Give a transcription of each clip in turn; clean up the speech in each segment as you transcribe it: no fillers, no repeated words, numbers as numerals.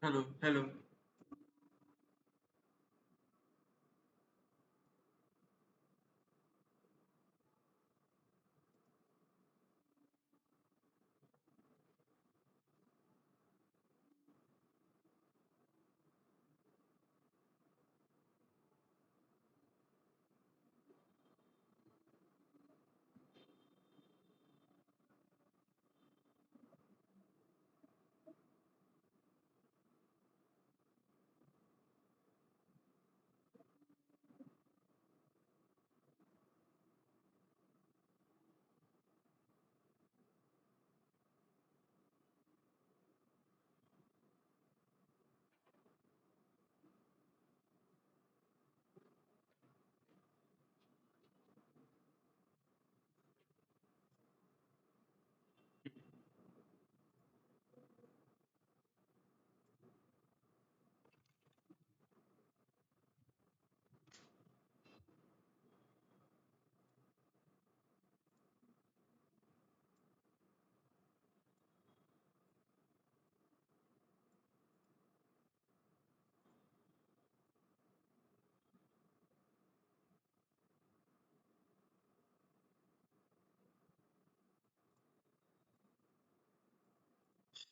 Hello, hello.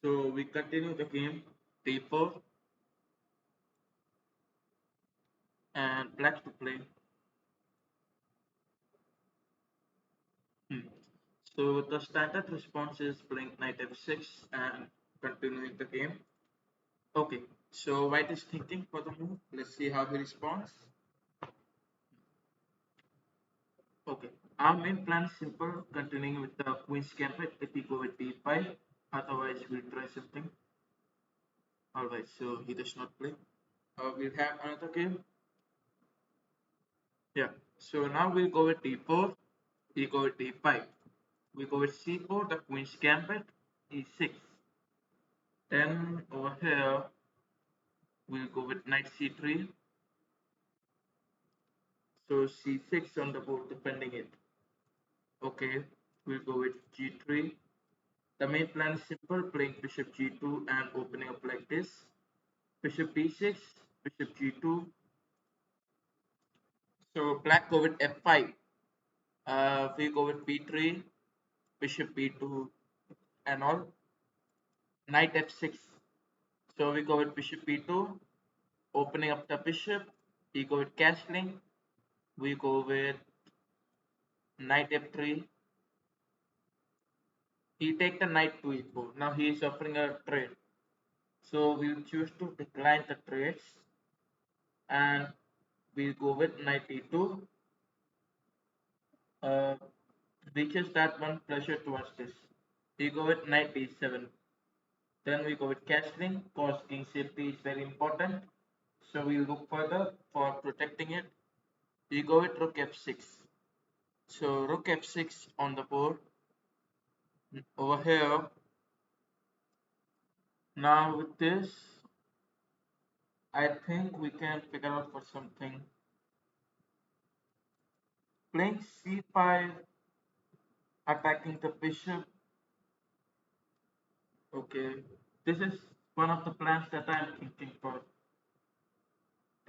So we continue the game. D4 and black to play. Hmm. So the standard response is playing knight f6 and continuing the game. Okay. So white is thinking for the move. Let's see how he responds. Okay. Our main plan is simple. Continuing with the queen's gambit. If we go with d5, otherwise we'll try something. All right. So he does not play. We'll have another game. Yeah. So now we'll go with d4. We go with d5. We go with c4, the queen's gambit, e6. Then over here, we'll go with knight c3. So c6 on the board, defending it. Okay, we'll go with g3. The main plan is simple, playing bishop g2 and opening up like this. Bishop b6, bishop g2. So black go with f5. We go with b3, bishop b2 and all. Knight f6. So we go with bishop b2, opening up the bishop. We go with castling. We go with knight f3. He take the knight to e4. Now he is offering a trade. So we'll choose to decline the trades and we'll go with knight e2. Uh, reaches that one pressure towards this. We go with knight e7. Then we go with castling because king safety is very important. So we'll look further for protecting it. We go with rook f6. So rook f6 on the board. Over here, now with this, I think we can figure out for something. Playing c5, attacking the bishop. Okay, this is one of the plans that I am thinking for.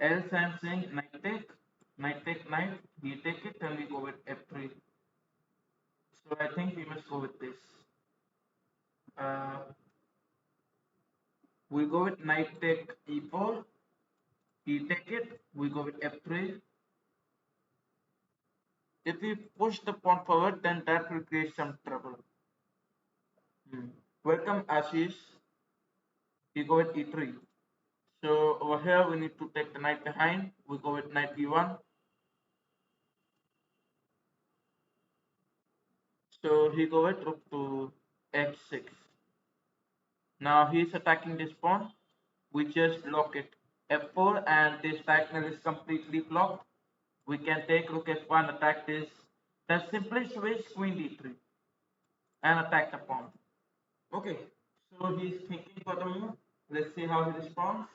Else I am saying knight take knight, he take it, and we go with f3. So I think we must go with this. Uh, we go with knight take e4, he take it, we go with f3. If we push the pawn forward, then that will create some trouble. Hmm. Welcome Ashish. We go with e3. So over here we need to take the knight behind. We go with knight e1. So he go with rook to f6. Now he is attacking this pawn. We just block it. f4 and this diagonal is completely blocked. We can take rook f1, attack this. The simplest way is queen d3 and attack the pawn. Okay, so he's thinking for the move. Let's see how he responds.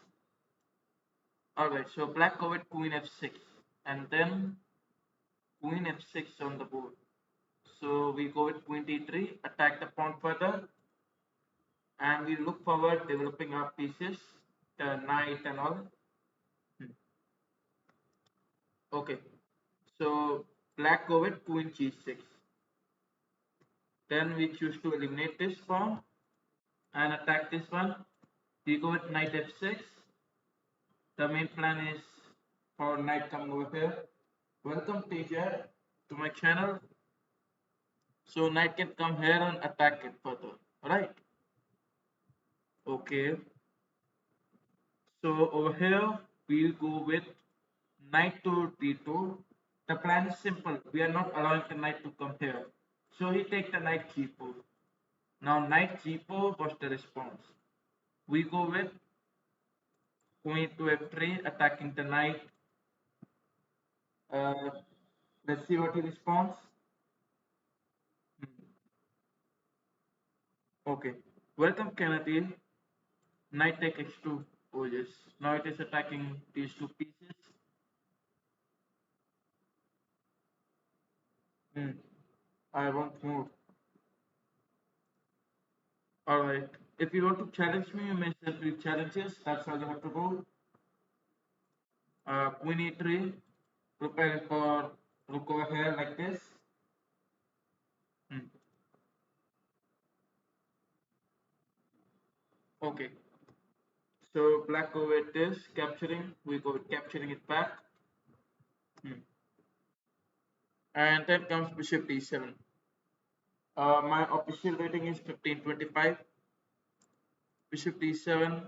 Alright, so black go with queen f6 and then queen f6 on the board. So we go with queen d3, attack the pawn further, and we look forward developing our pieces. the knight and all. Hmm. Okay, so black go with queen g6. Then we choose to eliminate this pawn and attack this one. We go with knight f6. The main plan is for knight coming over here. Welcome teacher to my channel. So knight can come here and attack it further. Right? Okay. So over here we'll go with knight to d2. The plan is simple. We are not allowing the knight to come here. So he takes the knight g4. Now knight g4 was the response. We go with queen to f3 attacking the knight. Uh, let's see what he responds. Hmm. Okay. Welcome Kennedy. Knight take h2. Oh yes. Now it is attacking these two pieces. Hmm. I want more. Alright. If you want to challenge me, you may send me challenges. That's how you have to go. Queen e3. Prepare for rook over here like this. Hmm. Okay. So black go with this, capturing. We go with capturing it back. Hmm. And then comes bishop d7. My official rating is 1525. Bishop d7.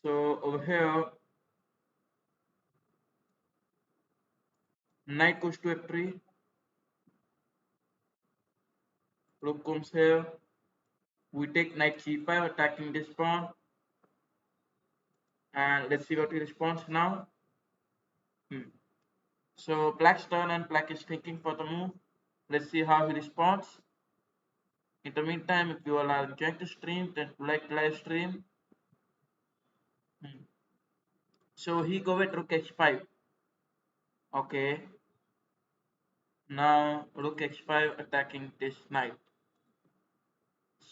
So over here, knight goes to f3. Rook comes here. We take knight g5, attacking this pawn. And let's see what he responds now. Hmm. So black's turn and black is thinking for the move. Let's see how he responds. In the meantime, if you all are enjoying the stream, then like the live stream. Hmm. So he go with rook h5. Okay. Now rook h5 attacking this knight.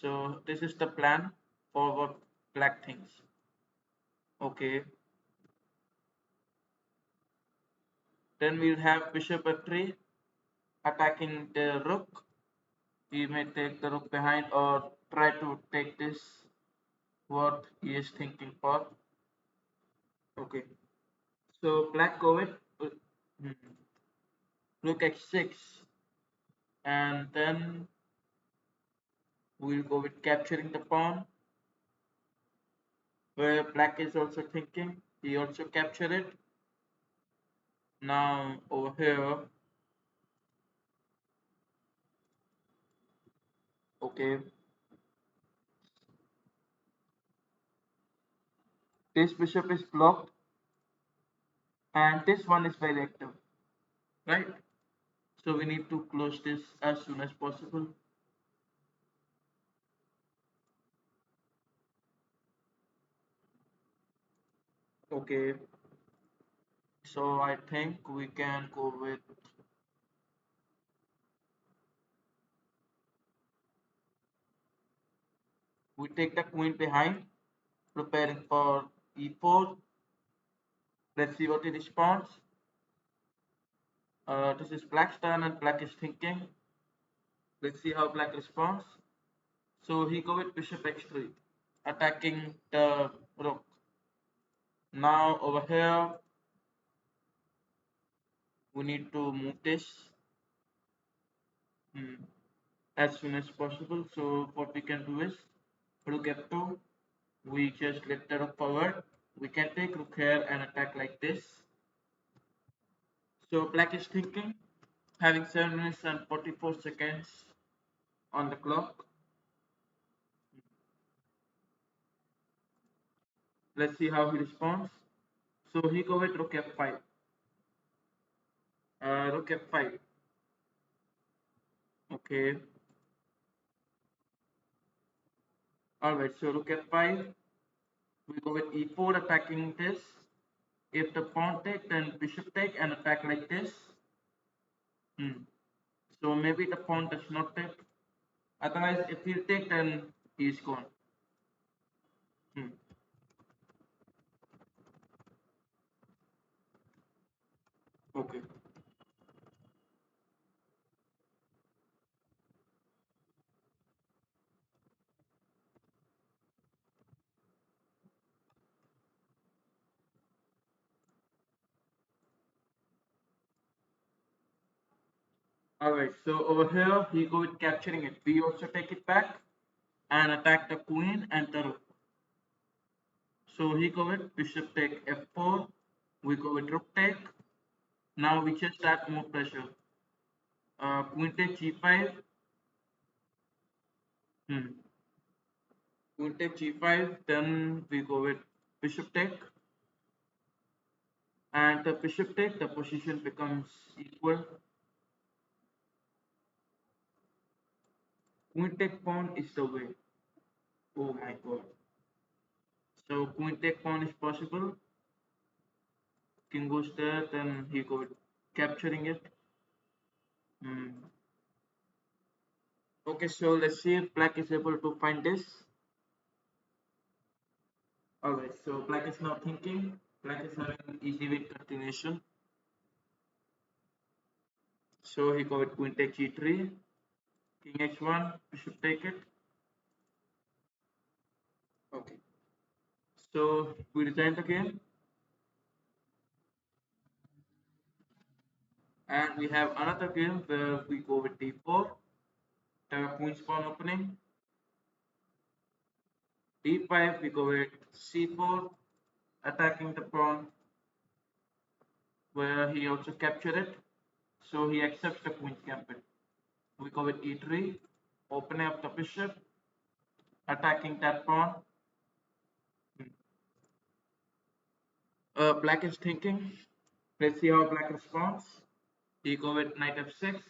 So this is the plan for what black thinks. Okay. Then we'll have bishop f3 attacking the rook. He may take the rook behind or try to take this what he is thinking for. Okay. So black go with hmm, rook h6 and then we'll go with capturing the pawn where black is also thinking. He also captured it. Now over here, okay, this bishop is blocked and this one is very active, right? So we need to close this as soon as possible. Okay, so I think we can go with we take the queen behind, preparing for e4. Let's see what he responds. This is black's turn and black is thinking. Let's see how black responds. So he go with bishop x3, attacking the rook. Now over here, we need to move this as soon as possible. So what we can do is rook f2. We just let the rook forward. We can take rook here and attack like this. So black is thinking, having 7 minutes and 44 seconds on the clock. Let's see how he responds. So he go with rook f5. Rook f5. Okay. Alright, so rook f5. We go with e4 attacking this. If the pawn take, then bishop take and attack like this. So maybe the pawn does not take. Otherwise, if he take, then he is gone. Hmm. Alright, so over here he go with capturing it. We also take it back and attack the queen and the rook. So he go with bishop take f4. We go with rook take. Now we just add more pressure. Queen take g5. Hmm. Queen take g5. Then we go with bishop take. And the bishop take, the position becomes equal. Queen take pawn is the way. Oh my god. So queen take pawn is possible. King goes there, then he goes capturing it. Hmm. Okay, so let's see if black is able to find this. Alright, so black is now thinking. Black is having an easy way continuation. So he goes queen take g3, king h1, bishop take it. Okay. So we resign the game, and we have another game where we go with d4, the queen's pawn opening. d5 we go with c4, attacking the pawn, where he also captured it. So he accepts the queen's gambit. We go with e3, opening up the bishop, attacking that pawn. Black is thinking. Let's see how black responds. We go with knight f6.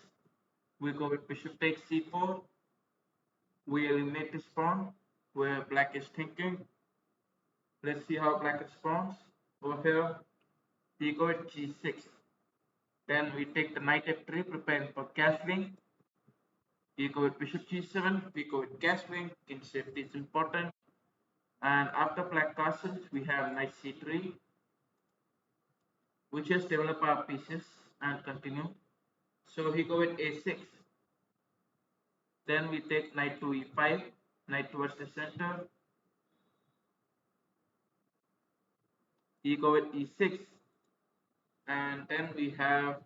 We go with bishop takes c4. We eliminate this pawn where black is thinking. Let's see how black responds. Over here, we go with g6. Then we take the knight f3, preparing for castling. We go with bishop g7. We go with castling. King safety is important. And after black castles, we have knight c3. We just develop our pieces and continue. So he go with a6. Then we take knight to e5, knight towards the center. He go with e6, and then we have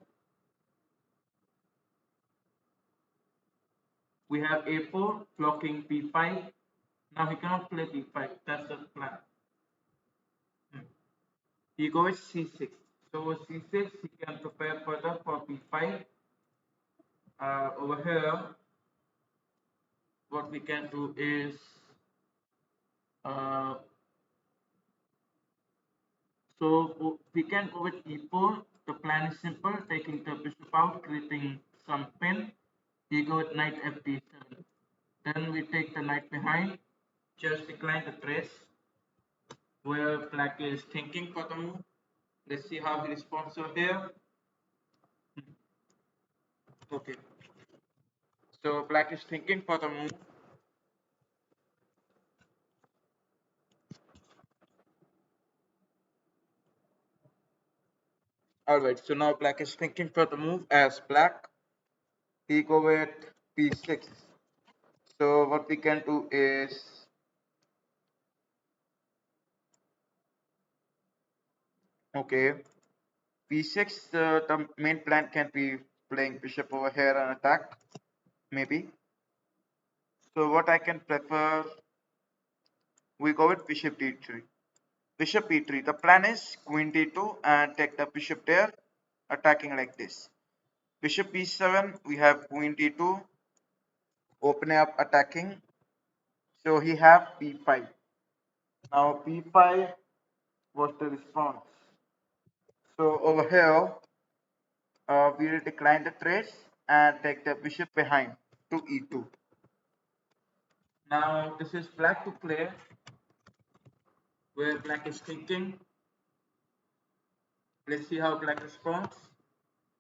a4 blocking b5. Now he cannot play b5. That's the plan. He go with c6. So with c6 he can prepare further for b5. Over here, what we can do is uh, so we can go with e4. The plan is simple, taking the bishop out, creating some pin. We go with knight fd7. Then we take the knight behind, just decline the trace, where black is thinking for the move. Let's see how he responds over here. Okay, so black is thinking for the move. Alright, so now black is thinking for the move as black. He go with b6. So what we can do is, okay, b6, the main plan can be playing bishop over here and attack, maybe. So what I can prefer, we go with bishop d3. Bishop e3. The plan is queen d2 and take the bishop there, attacking like this. Bishop e7, we have queen d2, opening up, attacking. So he have b5. Now b5 was the response. So over here, we will decline the trace and take the bishop behind to e2. Now this is black to play, where black is thinking. Let's see how black responds.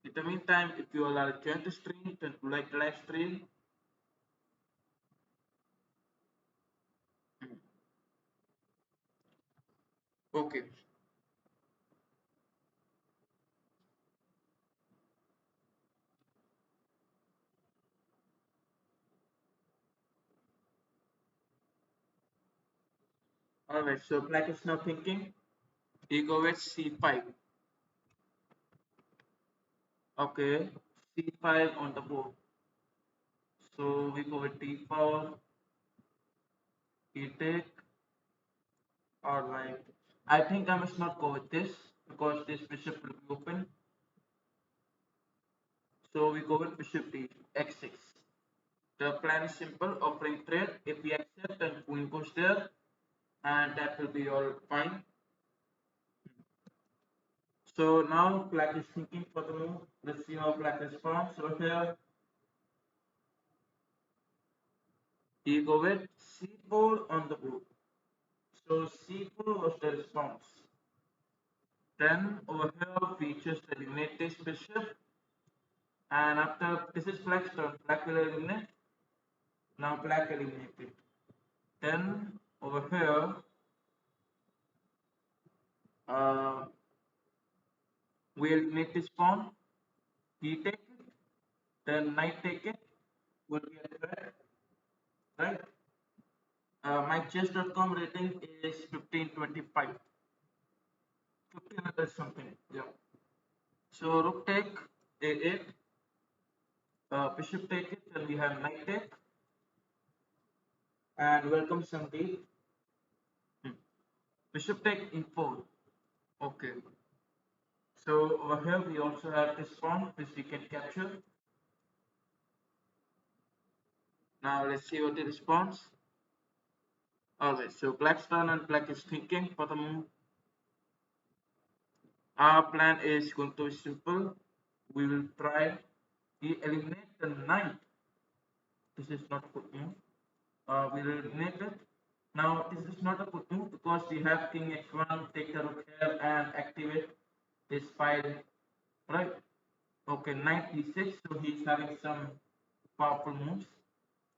In the meantime, if you all are joined the stream, then like the live stream. Okay. Alright, so black is now thinking. He go with c5. Okay. c5 on the board. So we go with d4, e take, or like I think I must not go with this because this bishop will be open. So we go with bishop d, x6. The plan is simple, offering trade. If we accept, then queen goes there, and that will be all fine. So now black is thinking for the move. Let's see how black responds. So here you go with c4 on the board. So c4 was the response. Then over here we just eliminate this bishop, and after this is black's turn, black will eliminate. Now black eliminated. Then over here, uh, we eliminate this pawn. He take it. Then knight take it. Will be a threat, right? My chess.com rating is 1525. 1500 something. Yeah. So rook take a8. Bishop take it. Then we have knight take. And welcome Sandeep. Hmm. Bishop take e4. Okay. So over here we also have this pawn which we can capture. Now let's see what the response. Alright, so black's turn and black is thinking for the move. Our plan is going to be simple. We will try to eliminate the knight. This is not a good move. We will eliminate it. Now this is not a good move because we have king h1, take the rook here and activate this file, right? Okay, knight e6, so he's having some powerful moves.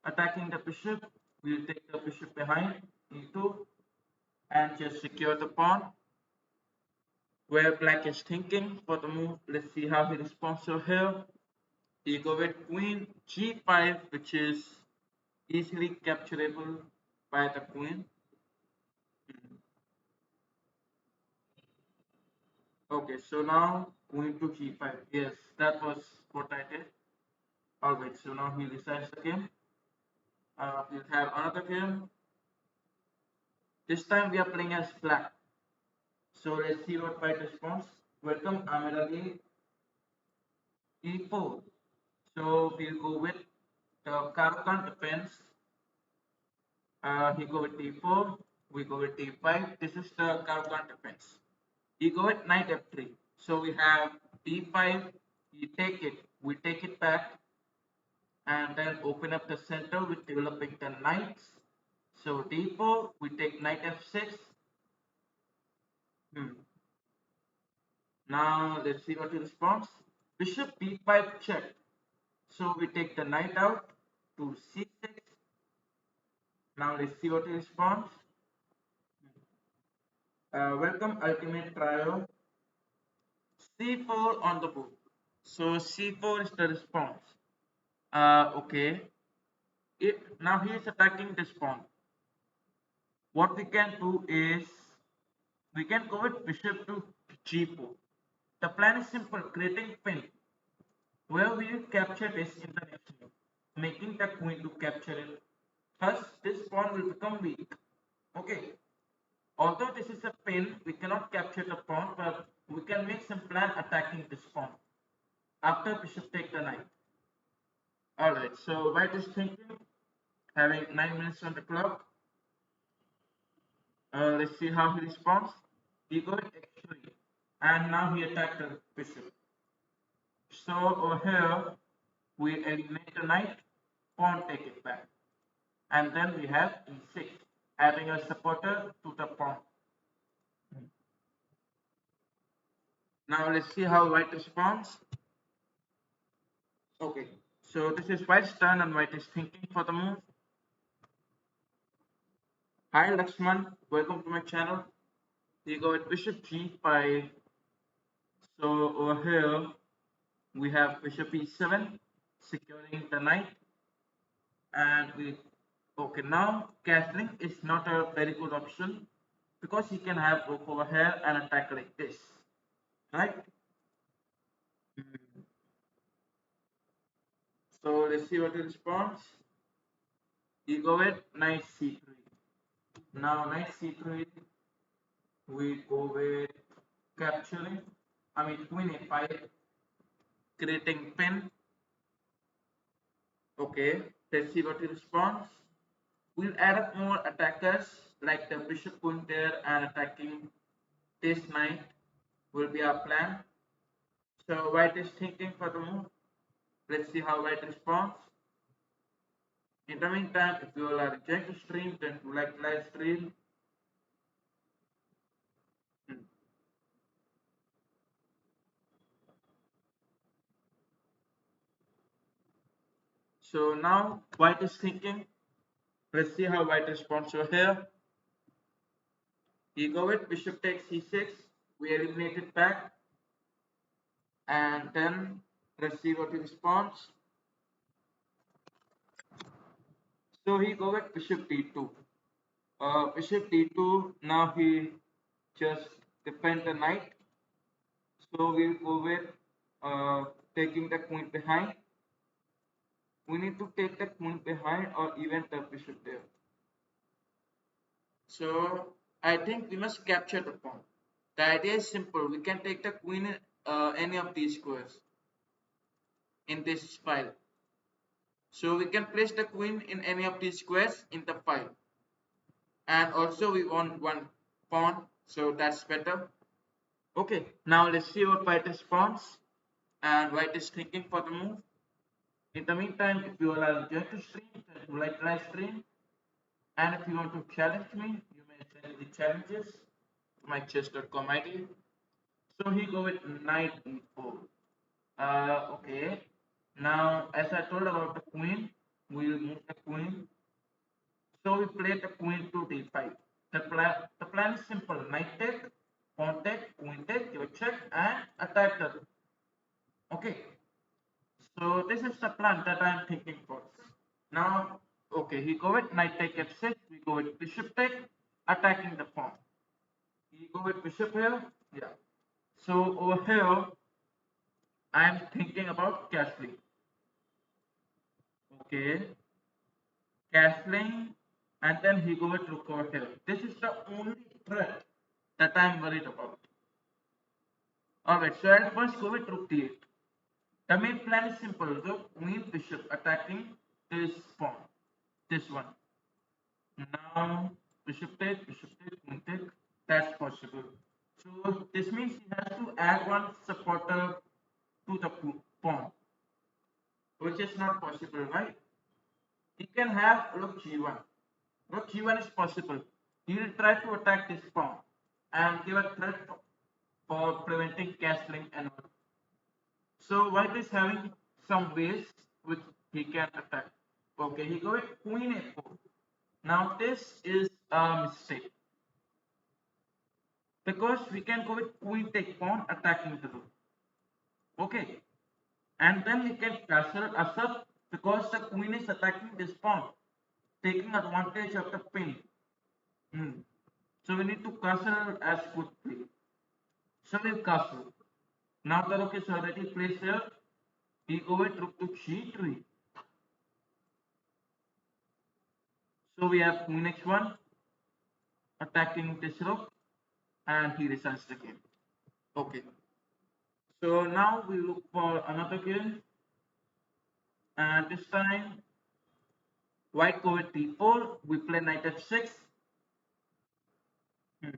Attacking the bishop, we'll take the bishop behind, e2, and just secure the pawn. Where black is thinking for the move, let's see how he responds. So here, you go with queen g5, which is easily capturable by the queen. Okay, so now queen to g5. Yes, that was what I did. Alright, so now he resets the game. We'll have another game. This time we are playing as black. So let's see what white responds. Welcome, Amir Ali. E4. So we'll go with the Caro-kann defense. He go with d4. We go with d5. This is the Caro-kann defense. You go with knight f3. So we have d5. You take it. We take it back, and then open up the center with developing the knights. So d4. We take knight f6. Now let's see what he responds. Bishop b5 check. So we take the knight out to c6. Now let's see what he responds. Welcome ultimate trio. c4 on the board. So c4 is the response. Okay. Now he is attacking this pawn. What we can do is we can go with bishop to g4. The plan is simple, creating pin, where we will capture this in the next move, making the queen to capture it. Thus, this pawn will become weak. Okay. Although this is a pin, we cannot capture the pawn, but we can make some plan attacking this pawn. After bishop take the knight. Alright, so white is thinking, having 9 minutes on the clock. Let's see how he responds. He goes x3, and now he attacked the bishop. So over here, we eliminate the knight, pawn take it back. And then we have e6, adding a supporter to the pawn. Now let's see how white responds. Okay, so this is white's turn and white is thinking for the move. Hi Lakshman, welcome to my channel. You go with bishop g5. So over here we have bishop e7, securing the knight, and we okay, now castling is not a very good option because he can have rook over here and attack like this, right? So let's see what he responds. He go with knight c3. Now knight c3, we go with capturing. I mean queen a5, creating pin. Okay, let's see what he responds. We'll add up more attackers like the bishop going there and attacking this knight will be our plan. So white is thinking for the move. Let's see how white responds. In the meantime, if you all are enjoying the stream, then do like live stream. Hmm. So now white is thinking. Let's see how white responds. So here, you go with bishop takes c6. We eliminate it back. And then let's see what he responds. So he go with bishop d2. Bishop d2. Now he just defend the knight. So we'll go with taking the queen behind. We need to take the queen behind or even the bishop there. So I think we must capture the pawn. The idea is simple. We can take the queen in any of these squares in this file. So we can place the queen in any of these squares in the file. And also we want one pawn, so that's better. Okay, now let's see what white responds. And white is thinking for the move. In the meantime, if you all are enjoying the stream, then do like live stream. And if you want to challenge me, you may send the challenges to my chess.com ID. So he go with knight e4. Okay. Now, as I told about the queen, we'll move the queen. So we play the queen to d5. The plan is simple. Knight take, pawn take, queen take, give a check, and attack the rook. Okay. So this is the plan that I am thinking for. Now, okay, he go with knight take f6. We go with bishop take, attacking the pawn. He go with bishop here. Yeah. So over here, I am thinking about castling. Okay, castling, and then he go with rook over here. This is the only threat that I am worried about. Alright, so I'll first go with rook d8. The main plan is simple. Rook, queen, bishop attacking this pawn. This one. Now, bishop take, queen take. That's possible. So this means he has to add one supporter to the pawn, which is not possible, right? He can have rook g1. Rook g1 is possible. He will try to attack this pawn and give a threat for preventing castling and all. So white is having some ways which he can attack. Okay, he go with queen a4. Now this is a mistake because we can go with queen take pawn attacking the rook. Okay, and then he can castle us up because the queen is attacking this pawn, taking advantage of the pin. Hmm. So we need to castle as quickly. So we castle. Now the rook is already placed here. We go with rook to g3. So we have queen x1 attacking this rook and he resigns the game. Okay. So now we look for another game and this time white go with d4. We play knight f6. Hmm.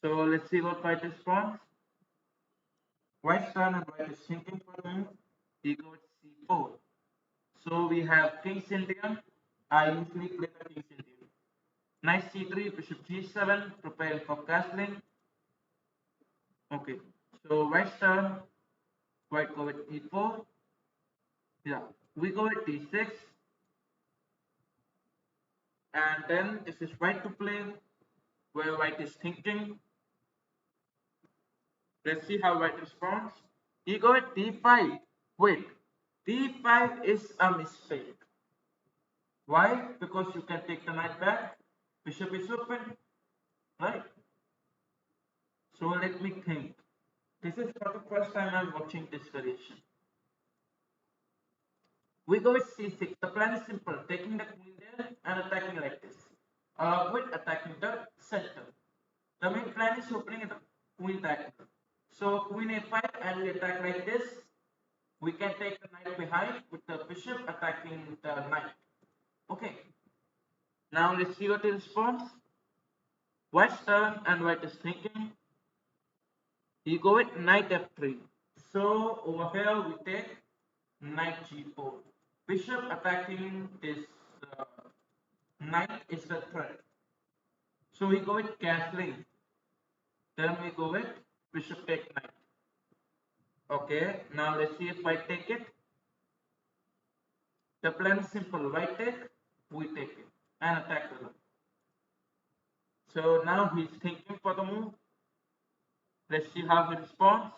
So let's see what white responds. White's turn and white is thinking for the move. He goes c4. So we have king's Indian. I usually play the king's Indian. Knight c3, bishop g7, preparing for castling. Okay, so white's turn. White go with e4. Yeah, we go with d6. And then this is white to play, where white is thinking. Let's see how white responds. He go with d5. Wait, d5 is a mistake. Why? Because you can take the knight back. Bishop is open, right? So let me think. This is for the first time I'm watching this variation. We go with c6. The plan is simple: taking the queen there and attacking like this. With attacking the center. The main plan is opening the queen diagonal. So queen a5 and we attack like this. We can take the knight behind with the bishop attacking the knight. Okay. Now let's see what he responds. White's turn and white is thinking. You go with knight f3. So over here we take knight g4. Bishop attacking this uh, knight is the threat. So we go with castling. Then we go with bishop take knight. Okay, now let's see if white take it. The plan is simple. White take, we take it and attack the knight. So now he's thinking for the move. Let's see how he responds.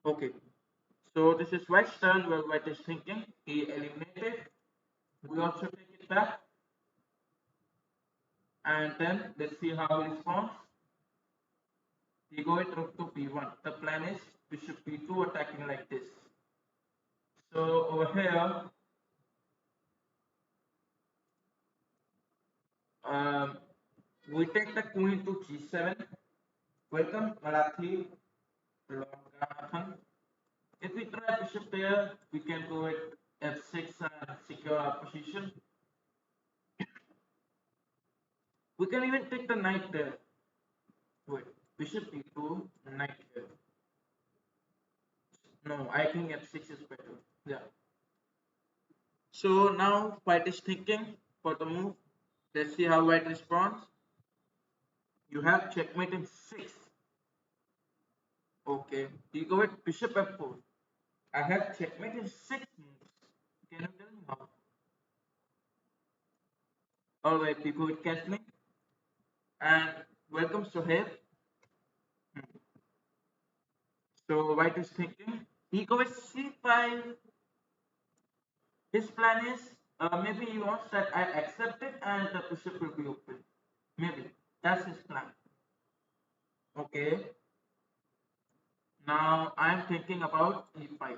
Okay, so this is white's turn where white is thinking. He eliminated. We also take it back. And then let's see how he responds. He go with rook to b1. The plan is bishop b2 attacking like this. So over here, um, we take the queen to g7. Welcome Marathi Longanathan. If we try bishop there, we can go with f6 and secure our position. We can even take the knight there. Wait, bishop e2, knight here. No, I think f6 is better. Yeah. So now white is thinking for the move. Let's see how white responds. You have checkmate in 6. Okay. You go with bishop f4. I have checkmate in 6 moves. Can you tell me how? Alright, we go with castling. And welcome Sohaib. So white is thinking. He go with c5. His plan is maybe he wants that I accept it and the bishop will be open. Maybe. That's his plan. Okay. Now I'm thinking about e5.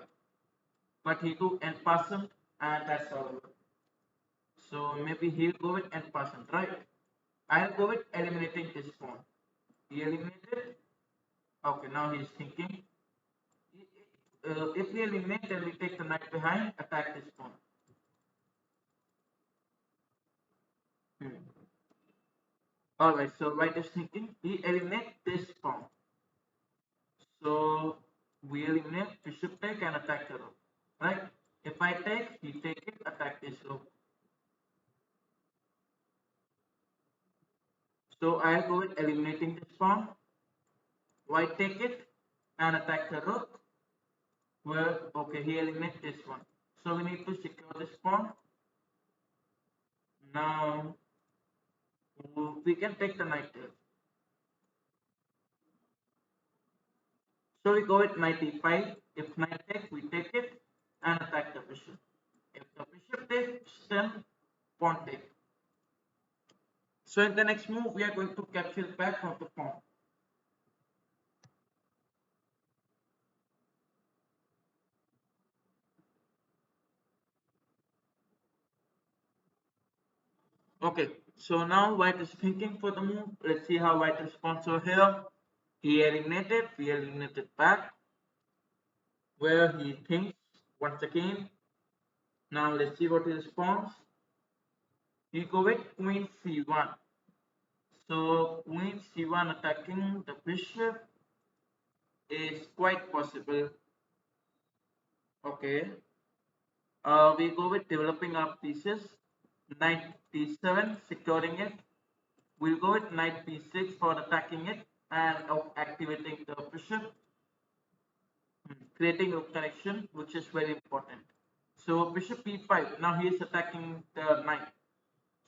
But he do n percent and that's all over. So maybe he'll go with n percent, right? I'll go with eliminating this pawn. He eliminated. Okay, now he's thinking. If we eliminate, then we take the knight behind, attack this pawn. Alright, so white is thinking. He eliminate this pawn. So we eliminate bishop take and attack the rook. Right? If I take, he take it, attack this rook. So I'll go with eliminating this pawn. White take it and attack the rook. Well, okay, he eliminates this one. So we need to secure this pawn. Now we can take the knight there. So we go with knight e5. If knight takes, we take it and attack the bishop. If the bishop takes, then pawn take. So in the next move, we are going to capture back of the pawn. Okay, so now white is thinking for the move. Let's see how white responds over here. He eliminated, we eliminated back. Where he thinks once again. Now let's see what he responds. He go with queen c1. So queen c1 attacking the bishop is quite possible. Okay. We go with developing our pieces. Knight b7, securing it. We'll go with knight b6 for attacking it and activating the bishop, creating a connection, which is very important. So bishop e5. Now he is attacking the knight.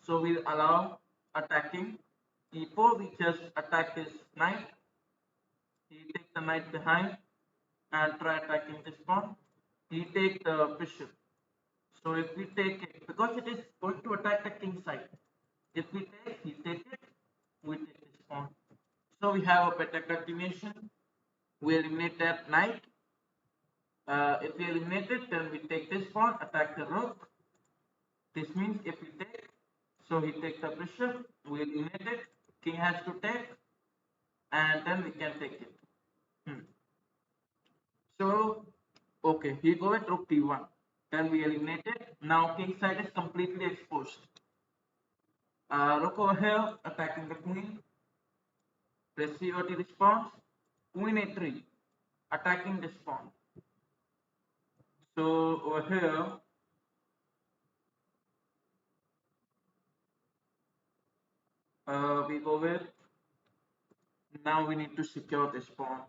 So we'll allow attacking. e4, we just attack this knight. He take the knight behind and try attacking this pawn. He take the bishop. So if we take it, because it is going to attack the king side. If we take, he take it, we take this pawn. So we have a better continuation. We eliminate that knight. If we eliminate it, then we take this pawn, attack the rook. This means if we take, so he takes the bishop, we eliminate it, king has to take, and then we can take it. Hmm. So, okay, he go with rook d1. Then we eliminate it. Now king side is completely exposed. Rook over here, attacking the queen. Let's see what he responds. Queen a3, attacking this pawn. So over here, we go with, now we need to secure this pawn.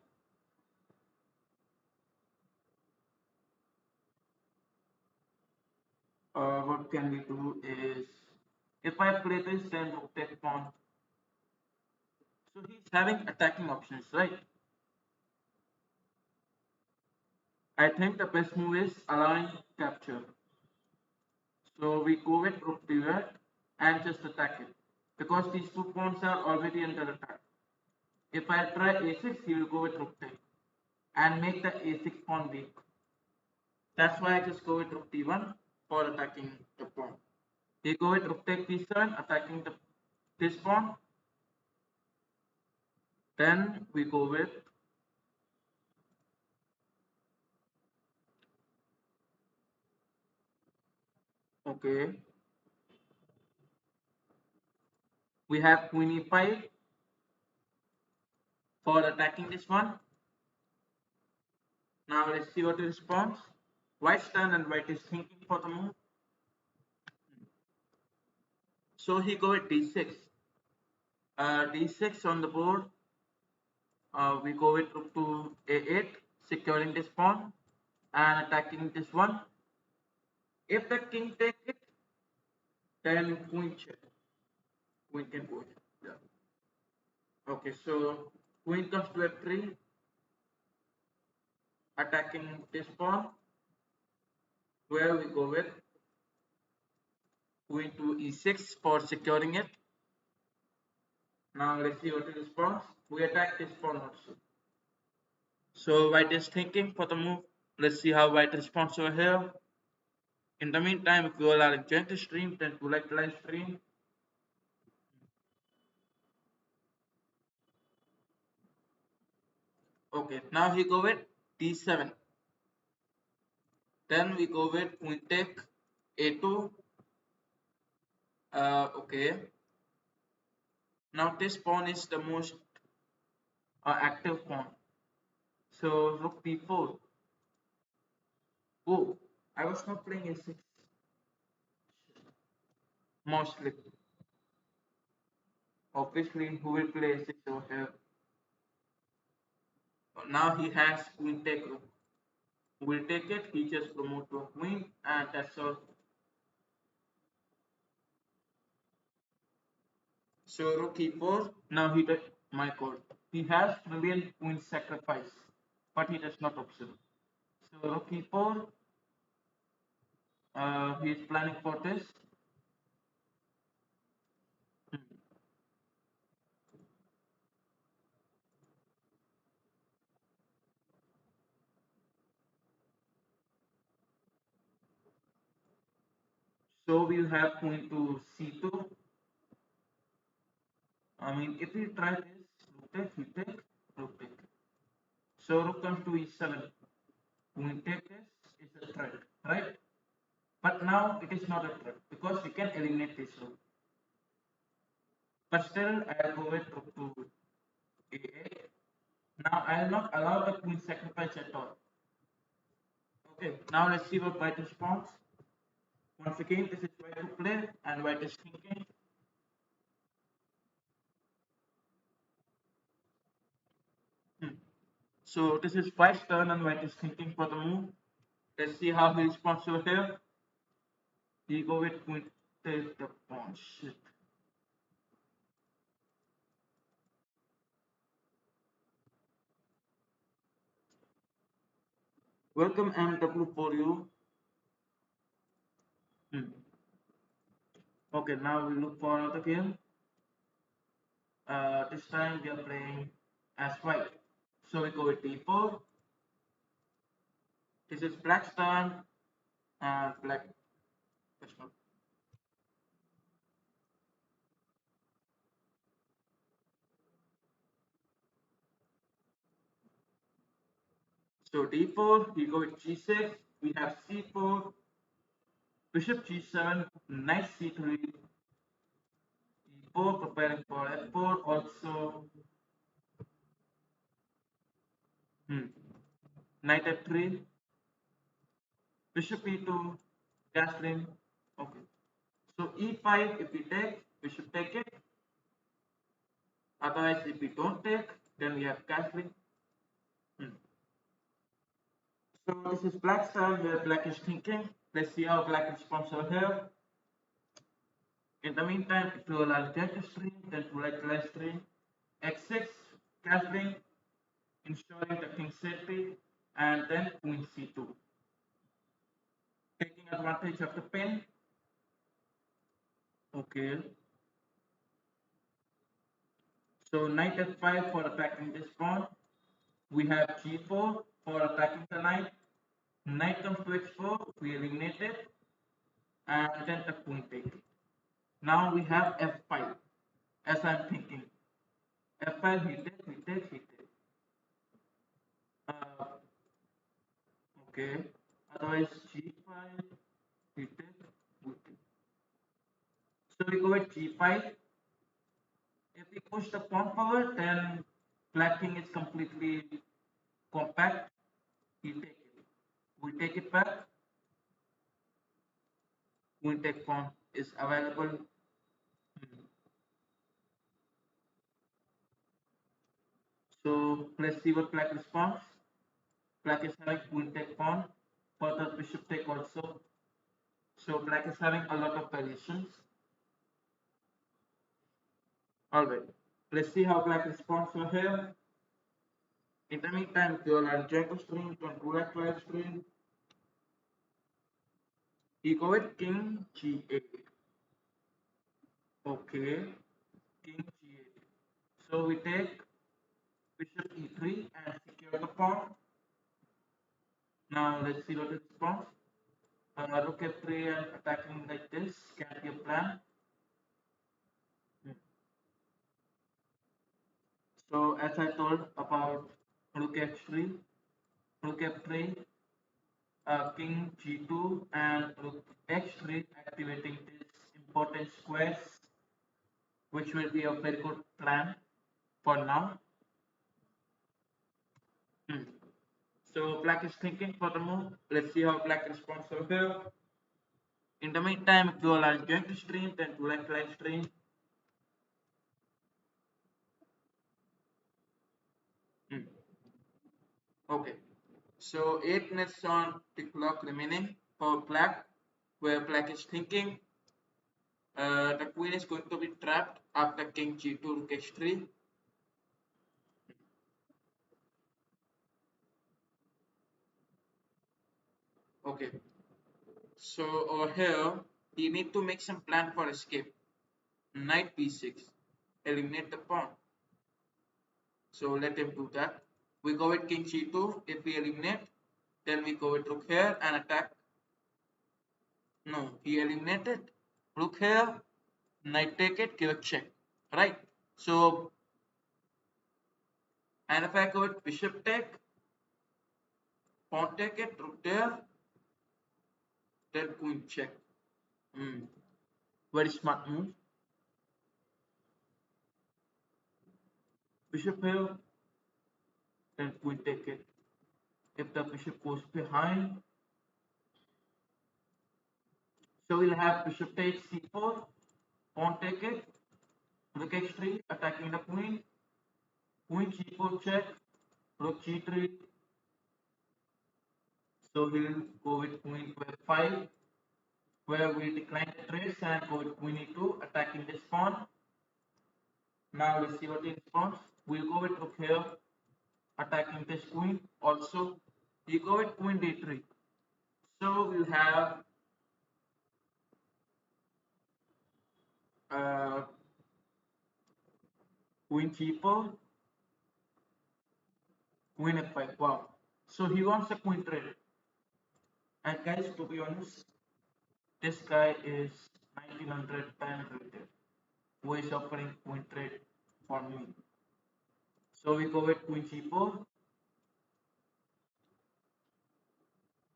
What can we do is, if I play this, then rotate pawn. So he's having attacking options, right? I think the best move is allowing capture. So we go with rook pivot and just attack it. Because these two pawns are already under attack. If I try a6, he will go with rook take and make the a6 pawn weak. That's why I just go with rook d1 for attacking the pawn. He go with rook take b7, attacking this pawn. Then we go with, okay, we have queen e5 for attacking this one. Now let's see what he responds. White's turn and white is thinking for the move. So he go with d6. D6 on the board. We go with rook to a8, securing this pawn and attacking this one. If the king takes it, then queen check. Queen can go here. Yeah. Okay, so queen comes to f3, attacking this pawn. Where we go with queen to e6 for securing it. Now let's see what it responds. We attack this pawn also. So white is thinking for the move. Let's see how white responds over here. In the meantime, if you all are enjoying the stream, then do like the live stream. Okay, now he go with d7. Then we go with queen take a2. Okay. Now this pawn is the most active pawn. So rook b4. Oh, I was not playing a6. Mostly. Obviously, who will play a6 over here? Now he has queen take rook. Will take it. He just promote to a queen, and that's all. So rook e4. Now he does my call. He has million queen sacrifice, but he does not observe. So rook e4. He is planning for this. Hmm. So we'll have queen to c2. I mean, if we try this, rook take, rook take. So rook comes to e7. Queen take this is a threat, right? But now it is not a threat because we can eliminate this rook. But still, I'll go with rook to a8. Now I'll not allow the queen sacrifice at all. Okay, now let's see what white responds. Once again, this is white to play and white is thinking. Hmm. So this is white's turn and white is thinking for the move. Let's see how he responds over here. He go with queen take the pawn. Shit. Welcome MW for you. Hmm. Okay, now we look for another game. This time we are playing as white. So we go with d4. This is black's turn and black. So d4, we go with g6, we have c4, bishop g7, knight c3, e4, preparing for f4, also hmm, knight f3, bishop e2, castling, okay. So e5, if we take, we should take it, otherwise if we don't take, then we have castling. Hmm. So this is black's turn where black is thinking. Let's see how black responds over here. In the meantime, if you allow get string, then to like last string, x6, castling, ensuring the king safety, and then queen c2. Taking advantage of the pin. Okay. So knight f5 for attacking this pawn. We have g4 for attacking the knight. Knight comes to h4, we eliminate it, and then the queen take it. Now we have f5, as I'm thinking. F5, he take, he take, he take. Okay. Otherwise, g5, he take, we take. So we go with g5. If we push the pawn forward, then black king is completely compact. We take it. We take it back. Queen take pawn is available. So let's see what black responds. Black is having queen take pawn. Further bishop take also. So black is having a lot of variations. Alright. Let's see how black responds over here. In the meantime, if you are enjoying the stream, you can go back to live stream. You go with king g8. Okay. King g8. So we take bishop e3 and secure the pawn. Now let's see what it responds. Rook f3 and attacking like this can be a plan. So as I told about rook f3, rook f3, king g2 and rook h3 activating these important squares, which will be a very good plan for now. Hmm. So black is thinking for the move. Let's see how black responds over here. In the meantime, if you all are enjoying the stream, then do like live stream. Hmm. Okay. So 8 minutes on the clock remaining for black, where black is thinking. The queen is going to be trapped after king g2 rook h3. Okay. So over here, you need to make some plan for escape. Knight b6. Eliminate the pawn. So let him do that. We go with king g2. If we eliminate, then we go with rook here and attack. No, he eliminated. Rook here, knight take it, give a check. Right? So, and if I go with bishop take, pawn take it, rook there, then queen check. Very smart move. Bishop here, then queen take it. If the bishop goes behind, so we'll have bishop takes c4, pawn take it, rook h3, attacking the queen, queen g4 check, rook g3. So we'll go with queen to f5, where we decline the trace and go with queen e2, attacking this pawn. Now let's see what he responds. We'll go with rook here, attacking this queen. Also, you go with queen d3. So we'll have uh, queen g4, queen f5. Wow. So he wants a queen trade. And guys, to be honest, this guy is 1900 time rated, who is offering queen trade for me. So we go with queen c4.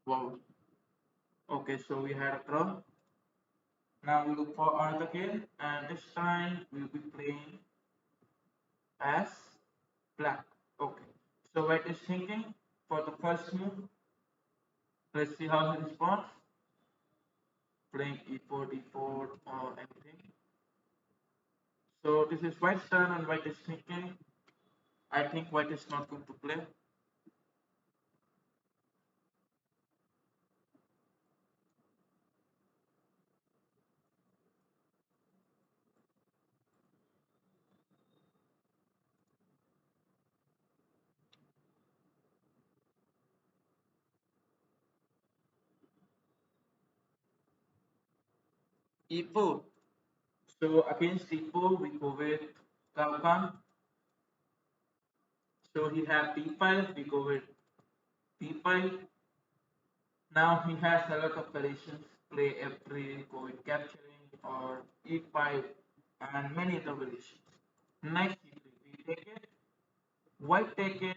Wow. Okay, so we had a draw. Now we look for another game, and this time we'll be playing as black. Okay. So white is thinking for the first move. Let's see how he responds. Playing e4, d4, or anything. So this is white's turn, and white is thinking. I think white is not going to play. E4. So against e4, we go with Caro-kann. So he have d5, we go with d5. Now he has a lot of variations, play f3, go with capturing, or e5, and many other variations. Knight c3, we take it. White take it.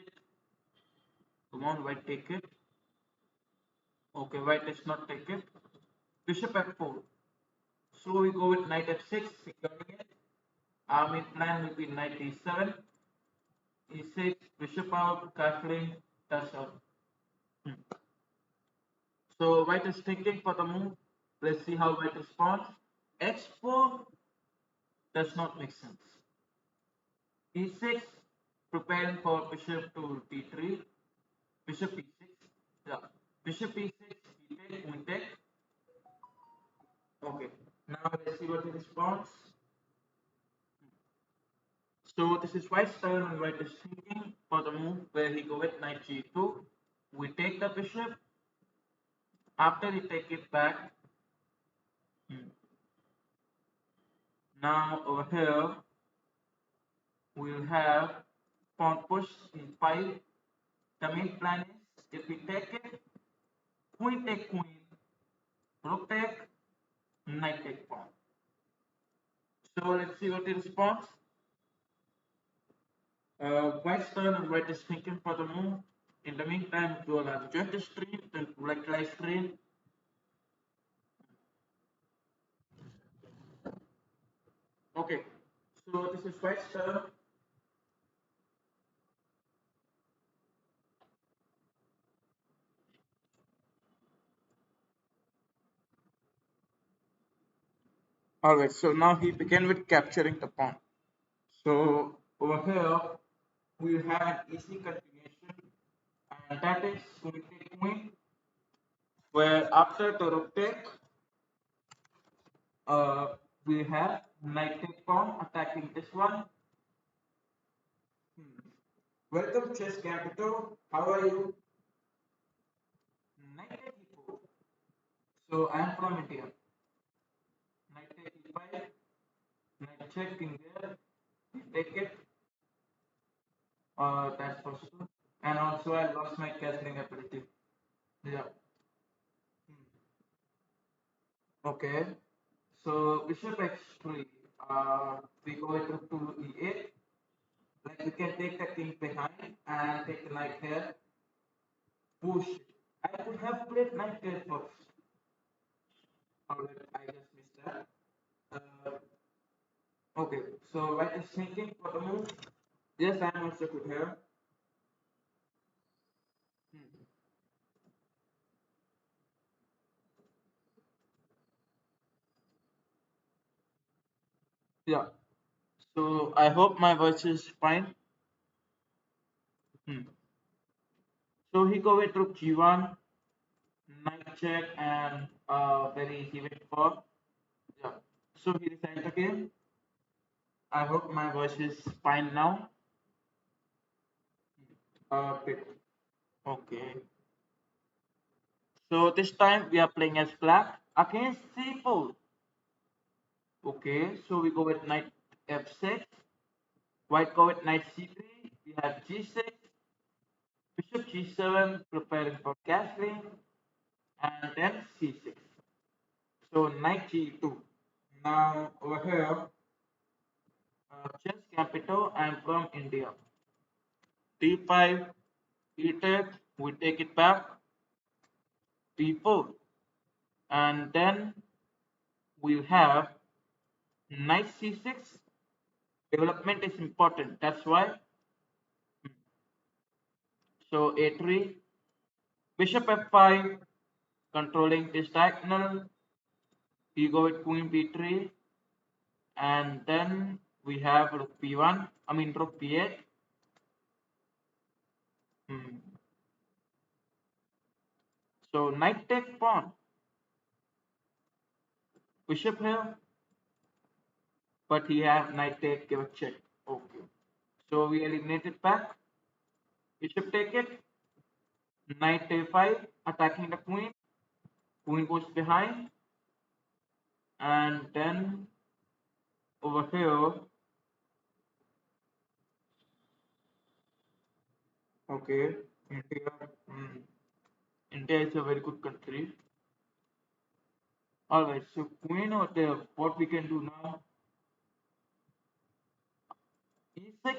Come on, white take it. Okay, white does not take it. Bishop f4. So we go with knight f6, securing it. Our main plan will be knight d7, e6, bishop out, castling, touch out. Hmm. So white is thinking for the move. Let's see how white responds. h4 does not make sense. e6, preparing for bishop to d3, bishop e6. Yeah, bishop e6, we take, we take. Okay, now let's see what he responds. So this is white's turn, and white is thinking for the move where he go with knight g2. We take the bishop. After we take it back, hmm, now over here we'll have pawn push in 5. The main plan is if we take it, queen take queen, rook take, knight take pawn. So let's see what he responds. White's turn, and white is thinking for the move. In the meantime, we will have join the stream, then like live stream. Okay, so this is white's turn. Alright, so now he began with capturing the pawn. So over here we have an easy continuation, and that is queen take queen, where after the rook take, uh, we have knight take pawn attacking this one. Hmm. Welcome chess capital. How are you? Knight take e4. So I am from India. Knight take e5. Knight check in there. We take it. That's for sure. And also I lost my castling ability. Yeah. Hmm. Okay. So bishop x3. We go into to e8. Like we can take the king behind and take the knight here. Push. I could have played knight there first. Alright, I just missed that. Okay, so white is thinking for the move. Yes, I am also good here. Hmm. Yeah. So I hope my voice is fine. Hmm. So he go with rook g1, knight check, and very easy win for. Yeah. So he decided the game. I hope my voice is fine now. Pick. Okay. So this time we are playing as black against c4. Okay. So we go with knight f6. White go with knight c3. We have g6. Bishop g7 preparing for castling. and then c6. So knight g2. Now over here, chess capital. I'm from India. d5, e take, we take it back, d4, and then we'll have knight c6. Development is important. That's why. So a3, bishop f5, controlling this diagonal. We go with queen b3, and then we have rook b1. I mean rook b8. Hmm. So knight take pawn. Bishop here, but he have knight take, give a check. Okay. So we eliminate it back. Bishop take it. Knight a5, attacking the queen. Queen goes behind, and then over here, okay, India, mm, India is a very good country. All right, so queen over there. What we can do now? E6,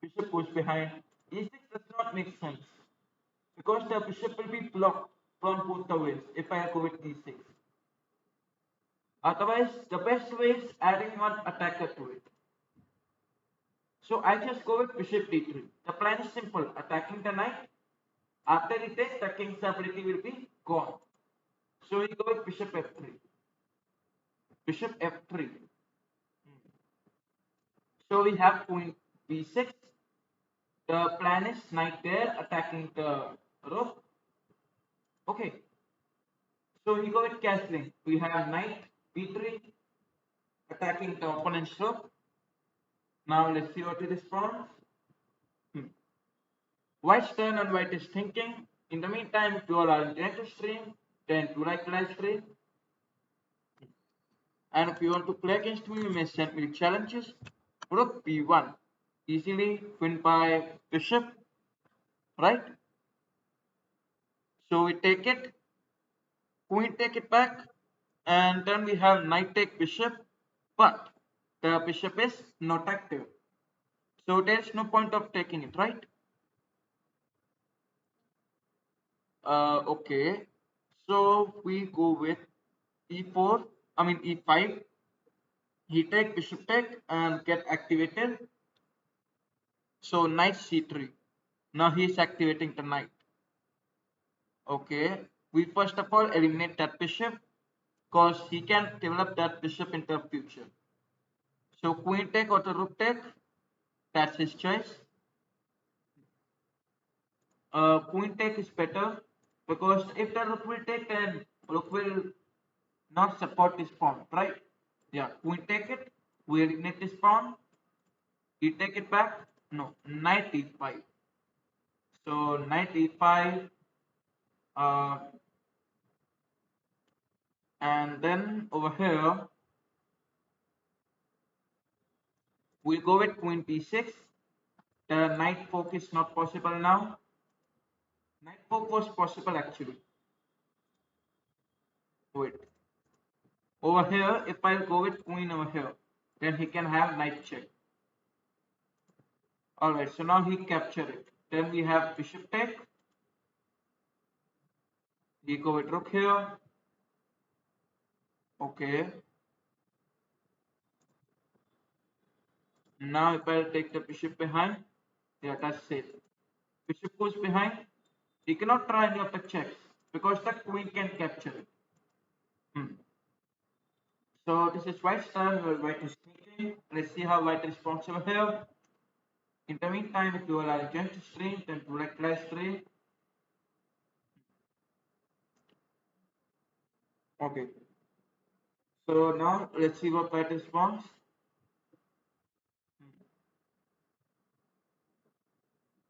bishop goes behind. E6 does not make sense because the bishop will be blocked from both the ways if I go with E6. Otherwise, the best way is adding one attacker to it. So I just go with bishop d3. The plan is simple: attacking the knight. After it takes, the king's ability will be gone. So we go with bishop f3. Bishop f3. So we have queen b6. The plan is knight there attacking the rook. Okay. So we go with castling. We have knight b3 attacking the opponent's rook. Now let's see what it responds. Hmm. White's turn and white is thinking. In the meantime, if you all are intending to stream, then do like live stream. And if you want to play against me, you may send me challenges. Rook b1. Easily win by bishop, right? So we take it, queen take it back, and then we have knight take bishop, but the bishop is not active. So there's no point of taking it, right? Okay. So we go with e4, I mean e5. He take bishop take and get activated. So knight c3. Now he's activating the knight. Okay. We first of all eliminate that bishop because he can develop that bishop into the future. So queen take or the rook take, that's his choice. Queen take is better because if the rook will take, then rook will not support this pawn, right? Yeah, queen take it, we eliminate this pawn, he take it back, no, knight e5. So knight e5, uh, and then over here, we'll go with queen b6. The knight fork is not possible now. Knight fork was possible actually. Wait. Over here, if I go with queen over here, then he can have knight check. Alright, so now he captured it. Then we have bishop take. We go with rook here. Okay. Now if I take the bishop behind, yeah, that's safe. Bishop goes behind. He cannot try any of the checks because the queen can capture it. Hmm. So this is white's turn where white is thinking. Let's see how white responds over here. In the meantime, if you all are enjoying the stream, then do like live stream. Okay. So now let's see what white responds.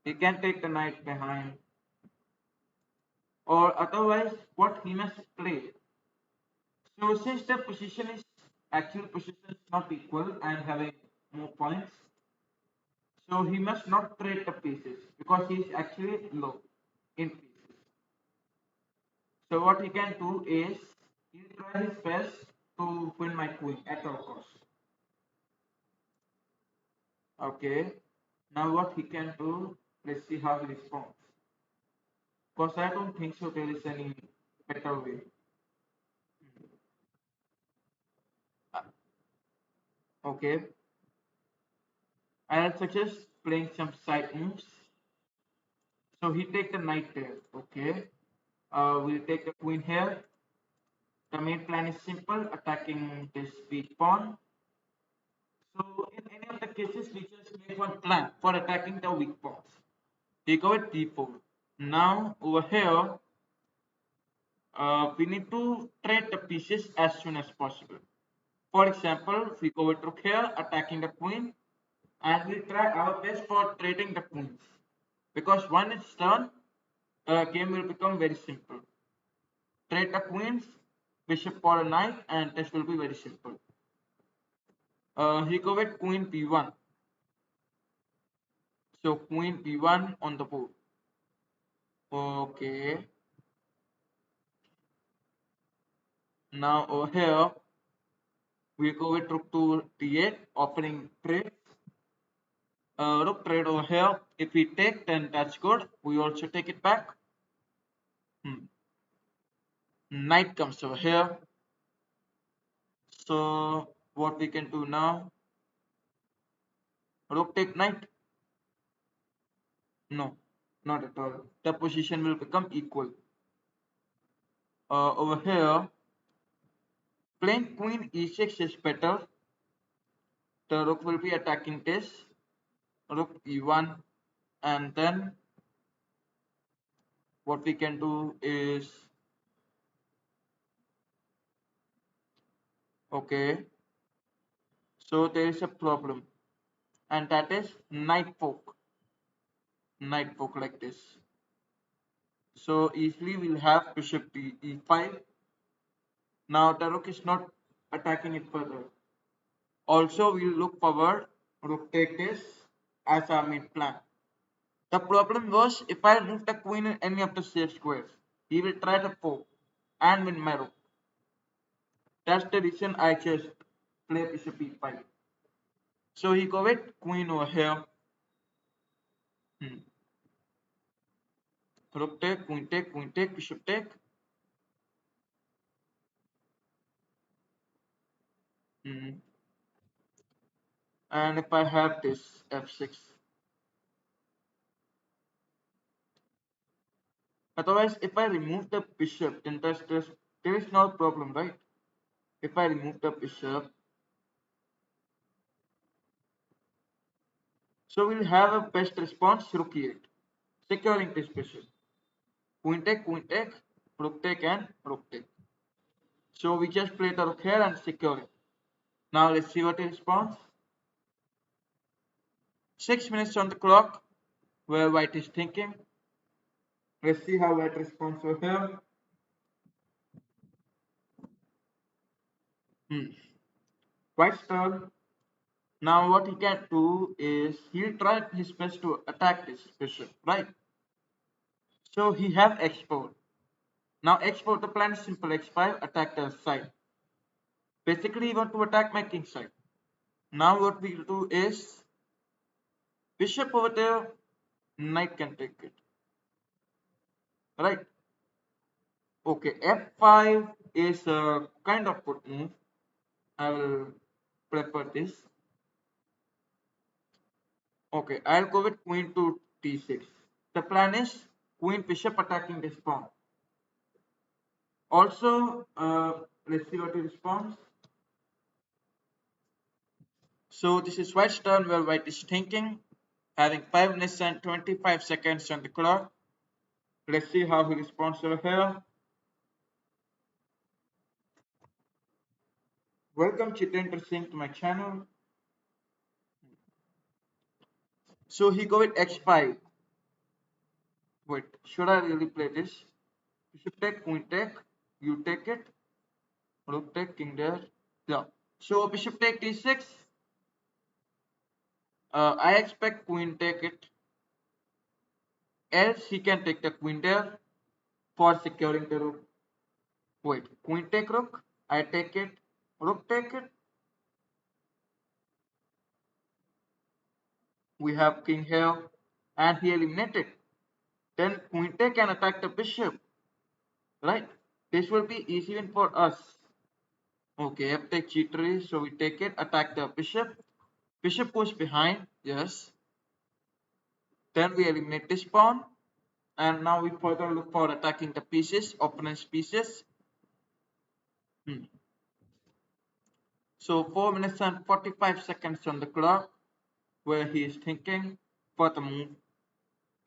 He can take the knight behind. Or otherwise, what he must play. So since the position is actual position is not equal and having more points, so he must not trade the pieces because he is actually low in pieces. So what he can do is he'll try his best to win my queen at all costs. Okay. Now what he can do, let's see how he responds. Because I don't think so there is any better way. Uh, Okay. I'll suggest playing some side moves. So he take the knight there. Okay. We'll take the queen here. The main plan is simple, attacking this weak pawn. So in any of the cases, we just make one plan for attacking the weak pawns. We go with d4. Now over here, we need to trade the pieces as soon as possible. For example, if we go with rook here, attacking the queen, and we try our best for trading the queens. Because when it's done, the game will become very simple. Trade the queens, bishop for a knight, and this will be very simple. He go with queen b1. So queen b1 on the board. Okay. Now over here, we go with rook to d8, offering trade. Rook trade over here. If we take, then that's good. We also take it back. Knight comes over here. So what we can do now? Rook take knight? No, not at all. The position will become equal. Over here, playing queen e6 is better. The rook will be attacking this. Rook e1, and then what we can do is, okay, so there is a problem, and that is knight poke like this. So easily we'll have bishop e5. Now the rook is not attacking it further. Also we'll look forward, rook take this as our main plan. The problem was if I move the queen in any of the safe squares, he will try to poke and win my rook. That's the reason I just play bishop e5. So he go with queen over here. Hmm. Rook take, queen take, bishop take. Hmm. And if I have this f6. Otherwise, if I remove the bishop, then there is no problem, right? If I remove the bishop, so we'll have a best response, rook e8, securing this bishop. Queen take, rook take, and rook take. So we just play the rook here and secure it. Now let's see what he responds. 6 minutes on the clock, where white is thinking. Let's see how white responds over here. White's turn. Now what he can do is he'll try his best to attack this bishop, right? So he have x4. Now x4, the plan is simple, x5, attack the side. Basically, he want to attack my king side. Now what we'll do is, bishop over there, knight can take it. Right? Okay, f5 is a kind of good move. I will prefer this. Okay, I'll go with queen to d6. The plan is queen bishop attacking this pawn. Also, let's see what he responds. So this is white's turn where white is thinking, having 5 minutes and 25 seconds on the clock. Let's see how he responds over here. Welcome Chitendra Singh to my channel. So he go with x5. Wait, should I really play this? Bishop take, queen take, you take it, rook take, king there. Yeah. So bishop take d6. I expect queen take it. Else he can take the queen there for securing the rook. Wait, queen take rook. I take it. Rook take it. We have king here, and he eliminated. Then queen take and attack the bishop. Right? This will be easy win for us. Okay, f take g3, so we take it, attack the bishop. Bishop goes behind, yes. Then we eliminate this pawn, and now we further look for attacking the pieces, opponent's pieces. So 4 minutes and 45 seconds on the clock, where he is thinking for the move.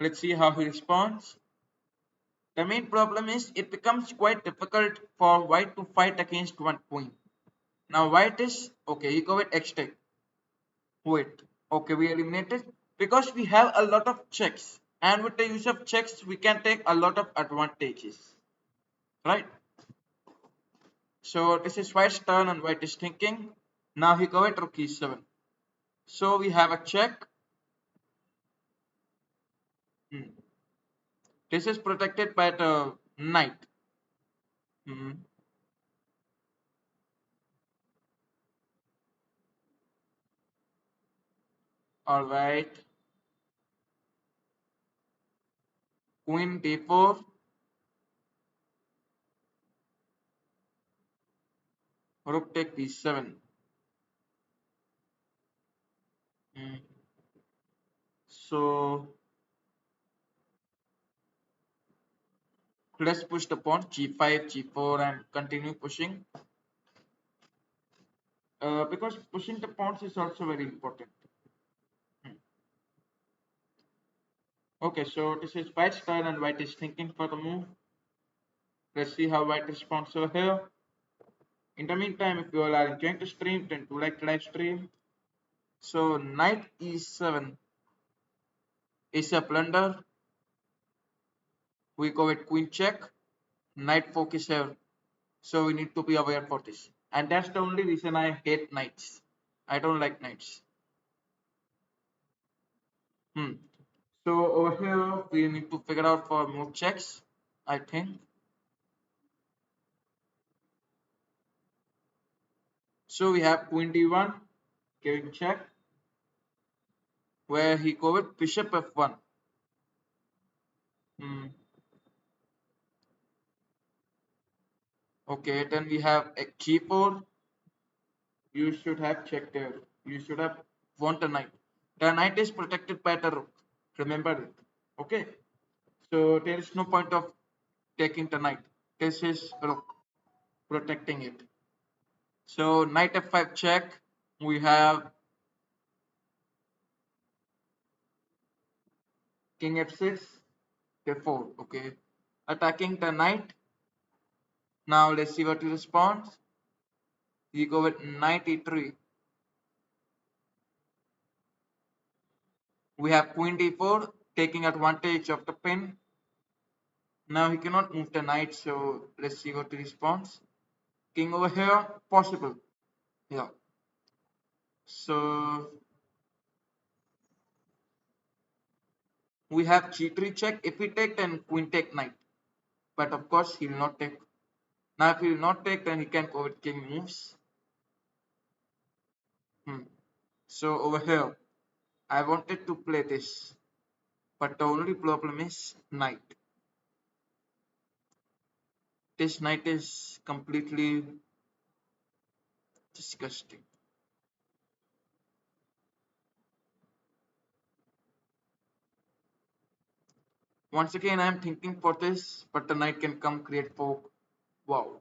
Let's see how he responds. The main problem is it becomes quite difficult for white to fight against one queen. Now white is okay, you go with x take. Wait, okay, we eliminated because we have a lot of checks, and with the use of checks, we can take a lot of advantages, right? So this is white's turn, and white is thinking. Now he go at rook e7. So we have a check. Hmm. This is protected by the knight. Hmm. All right. Queen d4. Rook take b7. Hmm. So let's push the pawn g5, g4, and continue pushing. Because pushing the pawns is also very important. Hmm. Okay, so this is white's turn, and white is thinking for the move. Let's see how white responds over here. In the meantime, if you all are enjoying the stream, then do like the live stream. So knight e7 is a blunder. We go with queen check. Knight focus here. So we need to be aware for this. And that's the only reason I hate knights. I don't like knights. Hmm. So over here, we need to figure out for more checks, I think. So we have queen d1, giving check, where he go with bishop f1. Hmm. Okay, then we have a g4. You should have checked there. You should have won the knight. The knight is protected by the rook. Remember it. Okay. So there is no point of taking the knight. This is rook protecting it. So knight f5 check. We have king f6, f4. Okay. Attacking the knight. Now let's see what he responds. You go with knight e3. We have queen d4 taking advantage of the pin. Now he cannot move the knight, so let's see what he responds. King over here, possible. Yeah. So we have g3 check. If we take, then queen take knight. But of course, he will not take. Now, if he will not take, then he can go with king moves. So over here, I wanted to play this, but the only problem is knight. This knight is completely disgusting. Once again, I am thinking for this, but the knight can come create fork. Wow.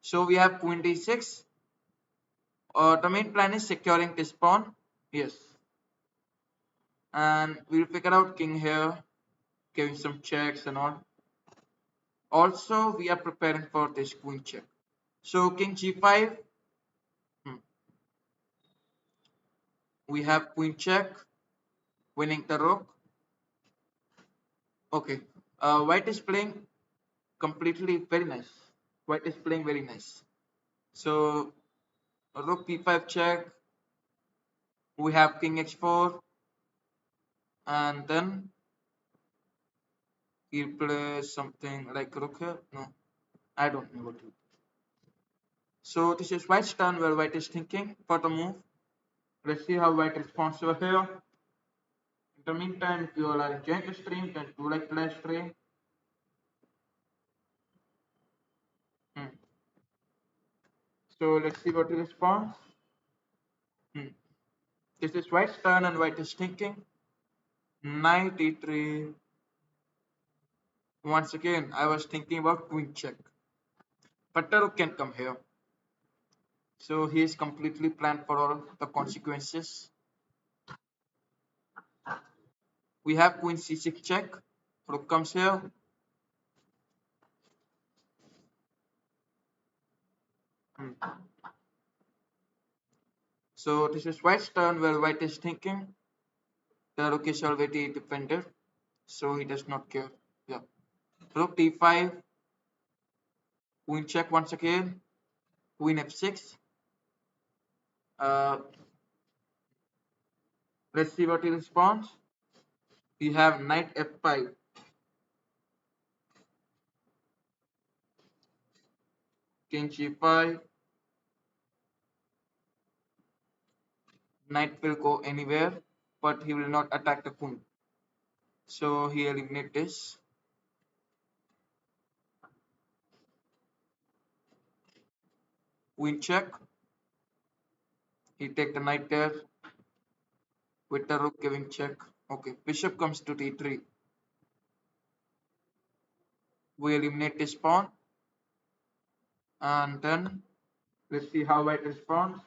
So we have queen d6. The main plan is securing this pawn. Yes. And we'll figure out king here, giving some checks and all. Also, we are preparing for this queen check. So king g5. We have queen check, winning the rook. Okay. White is playing completely very nice. White is playing very nice. So rook b5 check. We have king h4, and then He'll play something like rook here. No, I don't know what he. So this is white's turn where white is thinking for the move. Let's see how white responds over here. In the meantime, if you all are enjoying the stream, then do like the live stream. Hmm. So let's see what he responds. Hmm. This is white's turn and white is thinking. Knight e3. Once again, I was thinking about queen check. But the rook can come here. So he is completely planned for all the consequences. We have queen c6 check. Rook comes here. Hmm. So this is white's turn where white is thinking. The rook is already defended. So he does not care. Yeah. Rook d5. Queen check once again. Queen f6. Uh, let's see what he responds. We have knight f5. King g5. Knight will go anywhere, but he will not attack the queen. So he eliminates this. Queen check. He take the knight there with the rook giving check. Okay, bishop comes to d3. We eliminate this pawn, and then let's see how white responds.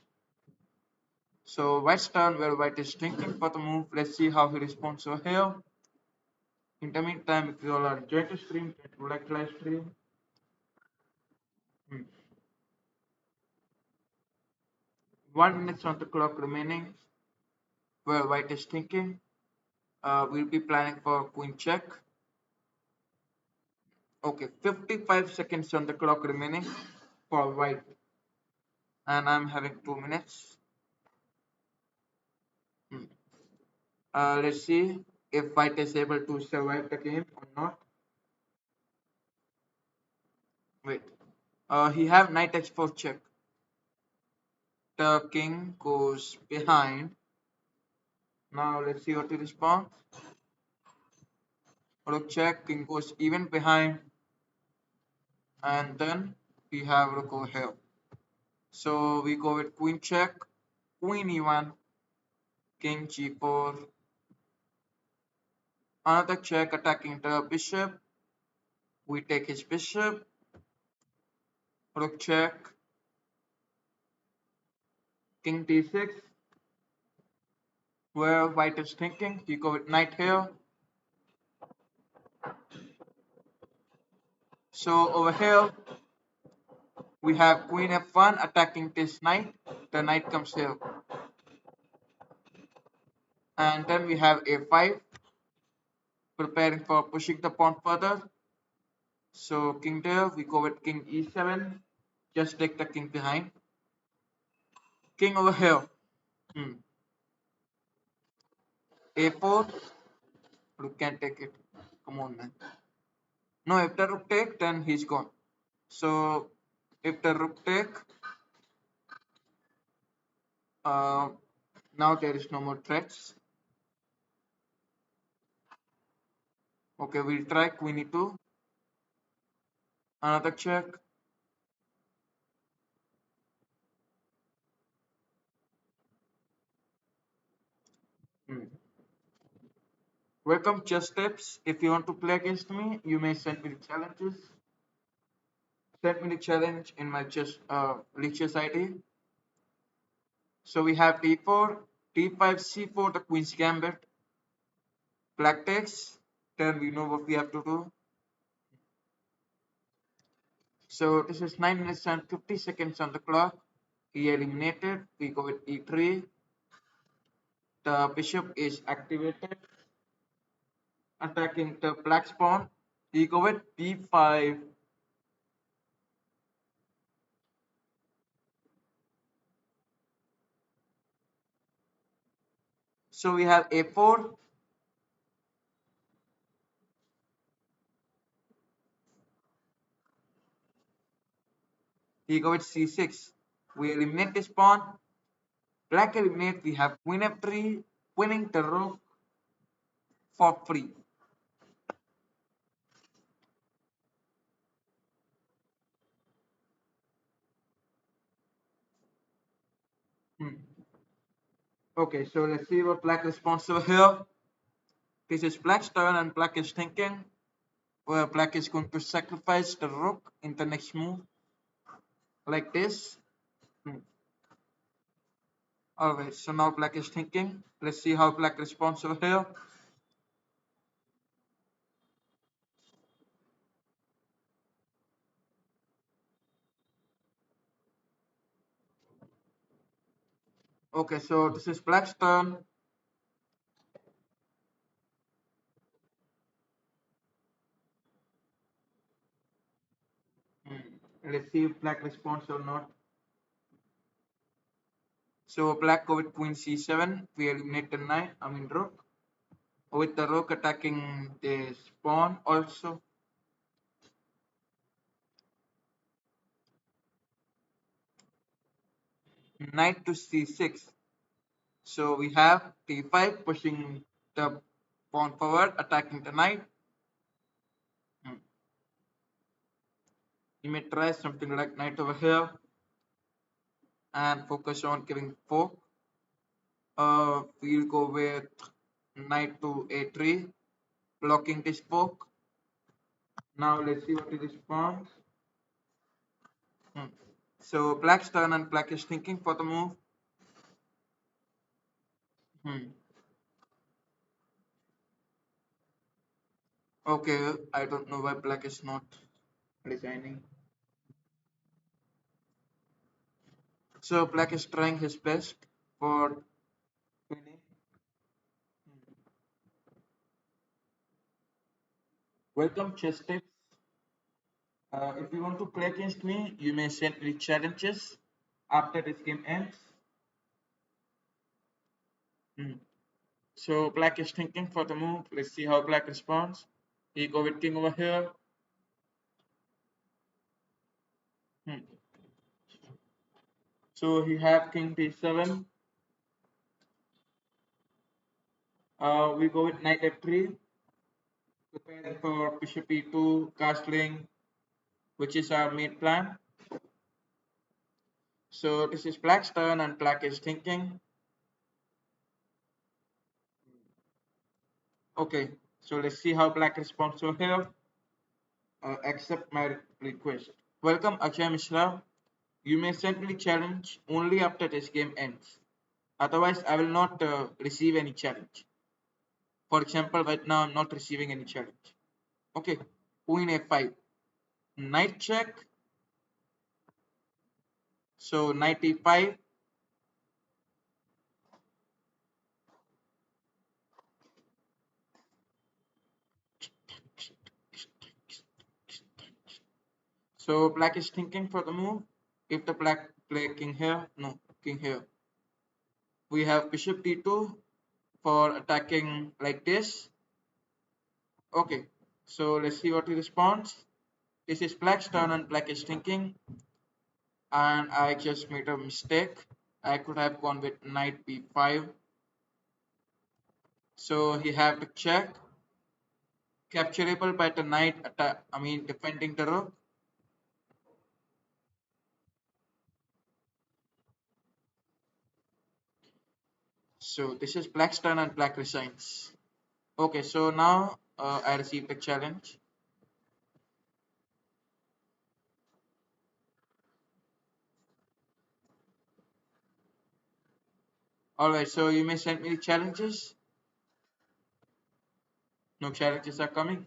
So white's turn where white is thinking for the move. Let's see how he responds over here. In the meantime, if you all are enjoying the stream, then do like the live stream. Hmm. 1 minute on the clock remaining where white is thinking. We'll be planning for queen check. Okay, 55 seconds on the clock remaining for white. And I'm having 2 minutes. Hmm. Let's see if white is able to survive the game or not. Wait. He have knight h4 check. The king goes behind. Now let's see what he responds. Rook check, king goes even behind. And then we have rook over here. So we go with queen check, queen e1, king g4. Another check attacking the bishop. We take his bishop. Rook check, king d6. Where white is thinking, he go with knight here. So over here we have queen f1 attacking this knight. The knight comes here. And then we have a5 preparing for pushing the pawn further. So king there, we go with king e7. Just take the king behind. King over here. Hmm. a4. Rook can't take it. Come on, man. No, if the rook take, then he's gone. So if the rook take, uh, now there is no more threats. Okay, we'll try queen e2. Another check. Hmm. Welcome chess tips. If you want to play against me, you may send me the challenges. Send me the challenge in my chess chess ID. So we have d4, d5, c4, the queen's gambit. Black takes. Then we know what we have to do. So this is 9 minutes and 50 seconds on the clock. He eliminated. We go with e3. The bishop is activated, attacking the black pawn. We go with b5. So we have a4. He go with c6. We eliminate this pawn. Black eliminate. We have queen f3, winning the rook for free. Hmm. Okay, so let's see what black responds over here. This is black's turn, and black is thinking where black is going to sacrifice the rook in the next move, like this. Hmm. Alright, so now black is thinking. Let's see how black responds over here. Okay, so this is black's turn. Let's see if black responds or not. So black go with queen c7. We eliminate the knight, rook. With the rook attacking this pawn also. Knight to c6. So we have d5 pushing the pawn forward, attacking the knight. Hmm. You may try something like knight over here and focus on killing fork. We'll go with knight to a3, blocking this fork. Now let's see what it responds. Hmm. So black's turn, and black is thinking for the move. Hmm. Okay, I don't know why black is not resigning. So black is trying his best for winning. Welcome, chess tips. If you want to play against me, you may send me challenges after this game ends. Hmm. So black is thinking for the move. Let's see how black responds. He go with king over here. Hmm. So he have king d7. We go with knight f3. Prepare for bishop e2, castling, which is our main plan. So this is black's turn, and black is thinking. Okay, so let's see how black responds over here. Accept my request. Welcome, Ajay Mishra. You may send me challenge only after this game ends. Otherwise, I will not receive any challenge. For example, right now I'm not receiving any challenge. Okay, queen a5. Knight check. So knight e5. So black is thinking for the move. If the black play king here, no, king here. We have bishop d2 for attacking like this. Okay, so let's see what he responds. This is black's turn, and black is thinking. And I just made a mistake. I could have gone with knight b5. So he have to check. Capturable by the knight, defending the rook. So this is black's turn, and black resigns. Okay, so now I received a challenge. Alright, so you may send me challenges. No challenges are coming.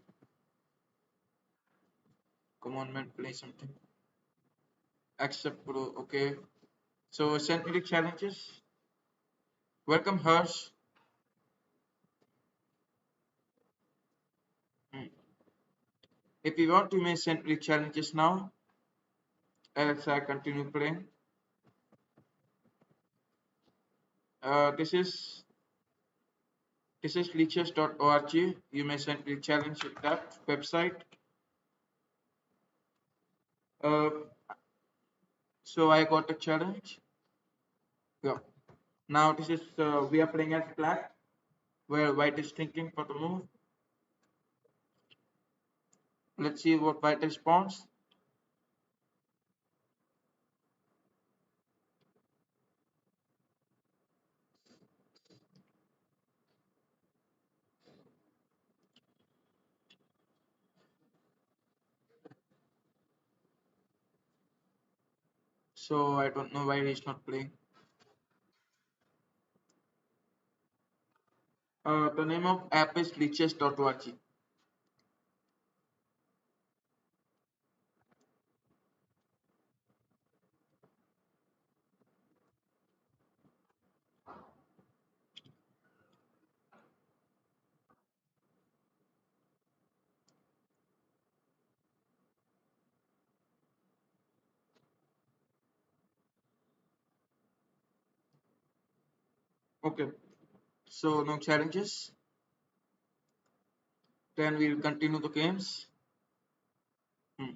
Come on, man, play something. Accept pro. Okay. So send me the challenges. Welcome, Harsh. Hmm. If you want, you may send me challenges now. Else I continue playing. This is leeches.org. You may send me challenge at that website. Uh, So I got a challenge. Yeah. Now this is we are playing as black, where white is thinking for the move. Let's see what white responds. So I don't know why he's not playing. The name of app is leeches.org. Okay. So no challenges. Then we'll continue the games. Hmm.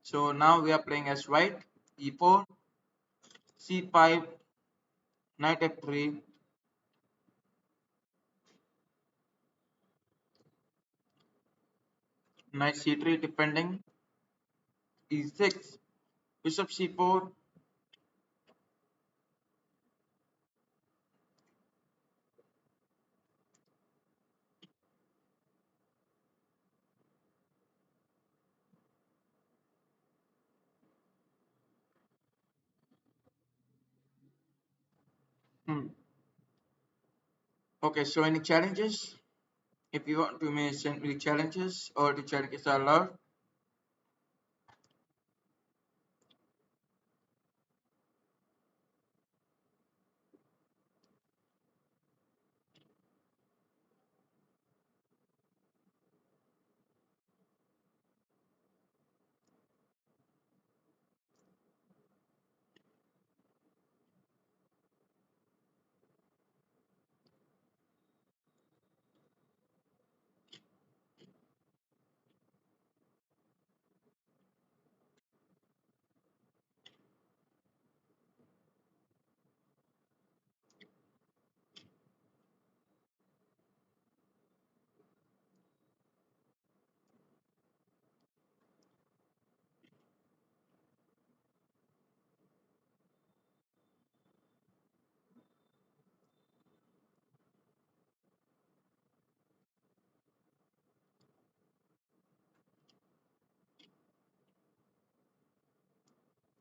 So now we are playing as white. E4, C5, knight F3, knight C3 defending, E6, bishop C4. Hmm. Okay, so any challenges? If you want to may send me challenges or the challenges are allowed.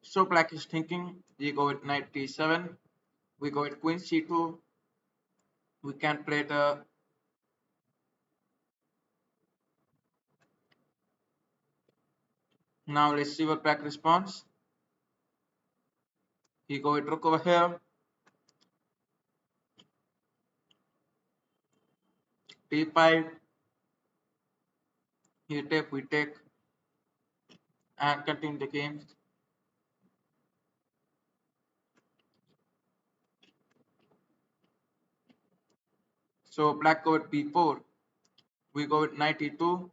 So black is thinking, we go with knight d7, we go with queen c2, we can play the now let's see what black responds. He go with rook over here, d5, he take, we take, and continue the game. So black go with b4, we go with knight e2,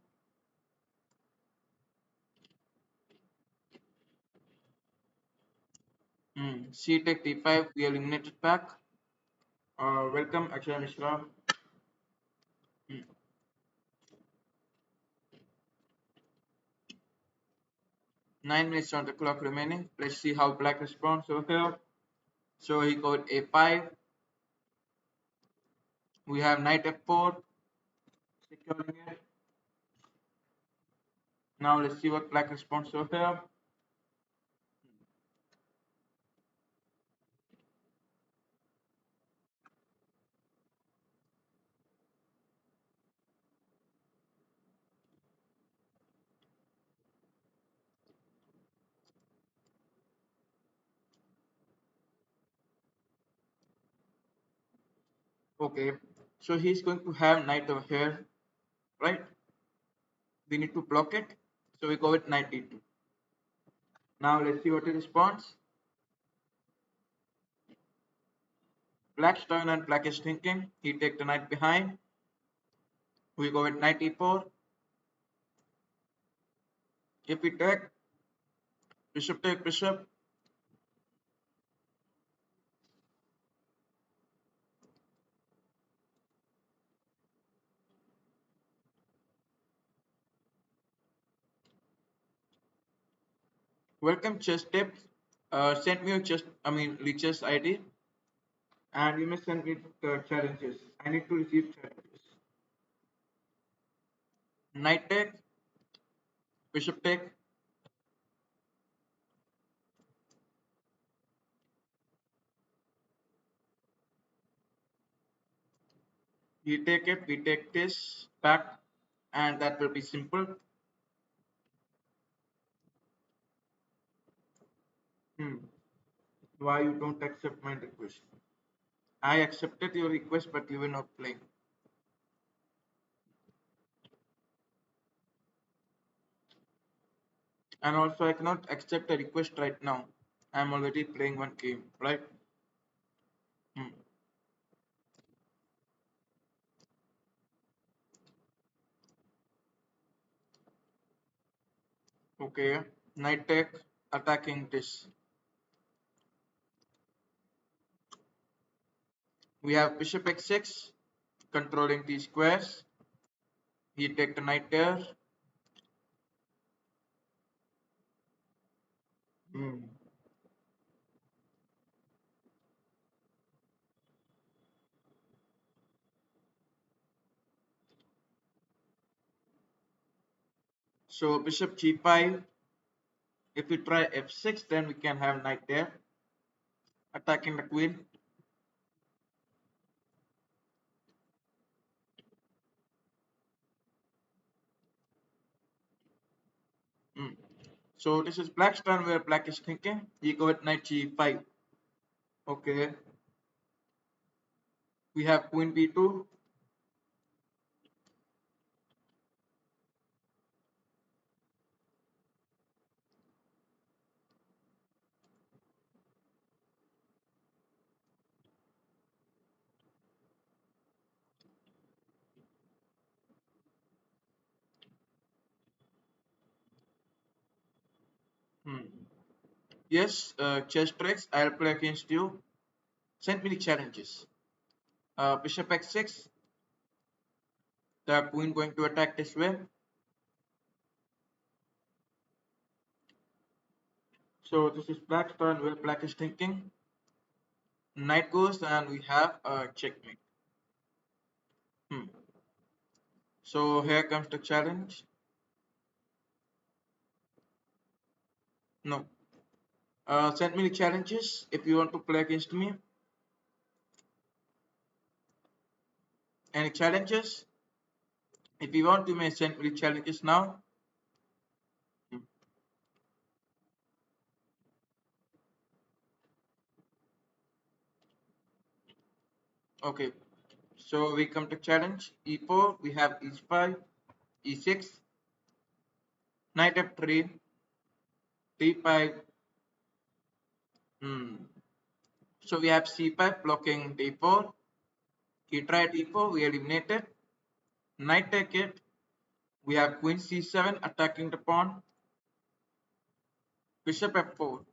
c take d5, we eliminated back. Welcome Akshay Mishra. 9 minutes on the clock remaining. Let's see how black responds over here. So he got a5. We have knight f4, securing it. Now let's see what black responds over here. Okay, so he's going to have knight over here, right? We need to block it. So we go with knight d2. Now let's see what he responds. Black's turn and black is thinking. He take the knight behind. We go with knight e4. If we take bishop take bishop, Welcome chess tips. Send me your chess, chess ID, and you may send me the challenges. I need to receive challenges. Knight take, bishop take, you take it, we take this back, and that will be simple. Hmm. Why you don't accept my request? I accepted your request, but you were not playing. And also, I cannot accept a request right now. I'm already playing one game, right? Hmm. Okay. Knight take, attacking this. We have bishop x6, controlling these squares. He take the knight there. Hmm. So bishop g5. If we try f6, then we can have knight there, attacking the queen. Hmm. So this is black's turn where black is thinking. He go with knight g5. Okay. We have queen b2. Hmm. Yes, chess tricks. I'll play against you. Send me the challenges. Bishop x6. The queen going to attack this way. So this is black's turn where black is thinking. Knight goes and we have a checkmate. Hmm. So here comes the challenge. No. Send me the challenges if you want to play against me. Any challenges? If you want, you may send me the challenges now. Hmm. Okay. So we come to challenge. E4. We have e5, e6, knight f3, d5. Hmm. So we have c5 blocking d4. He tried e4. We eliminated. Knight take it. We have queen c7 attacking the pawn. Bishop f4.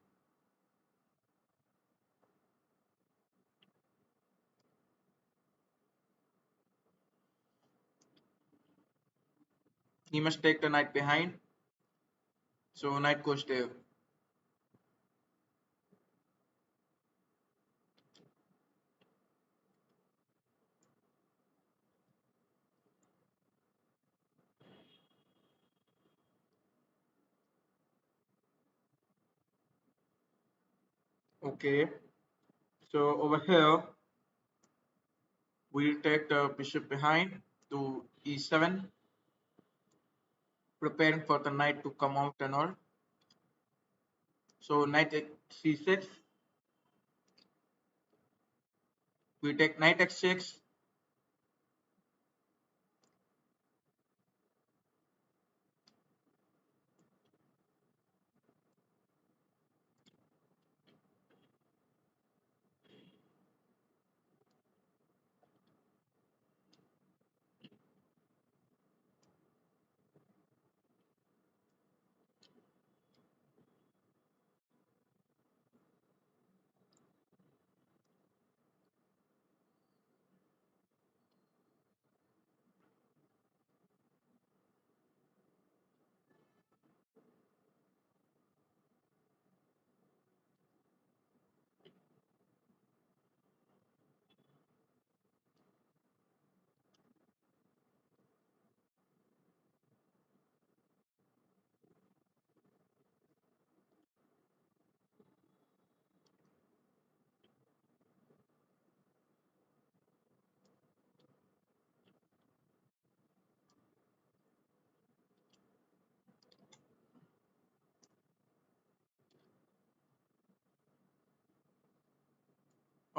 He must take the knight behind. So knight goes there. Okay. So over here, we'll take the bishop behind to e7, preparing for the knight to come out and all. So knight c6, we take knight x6,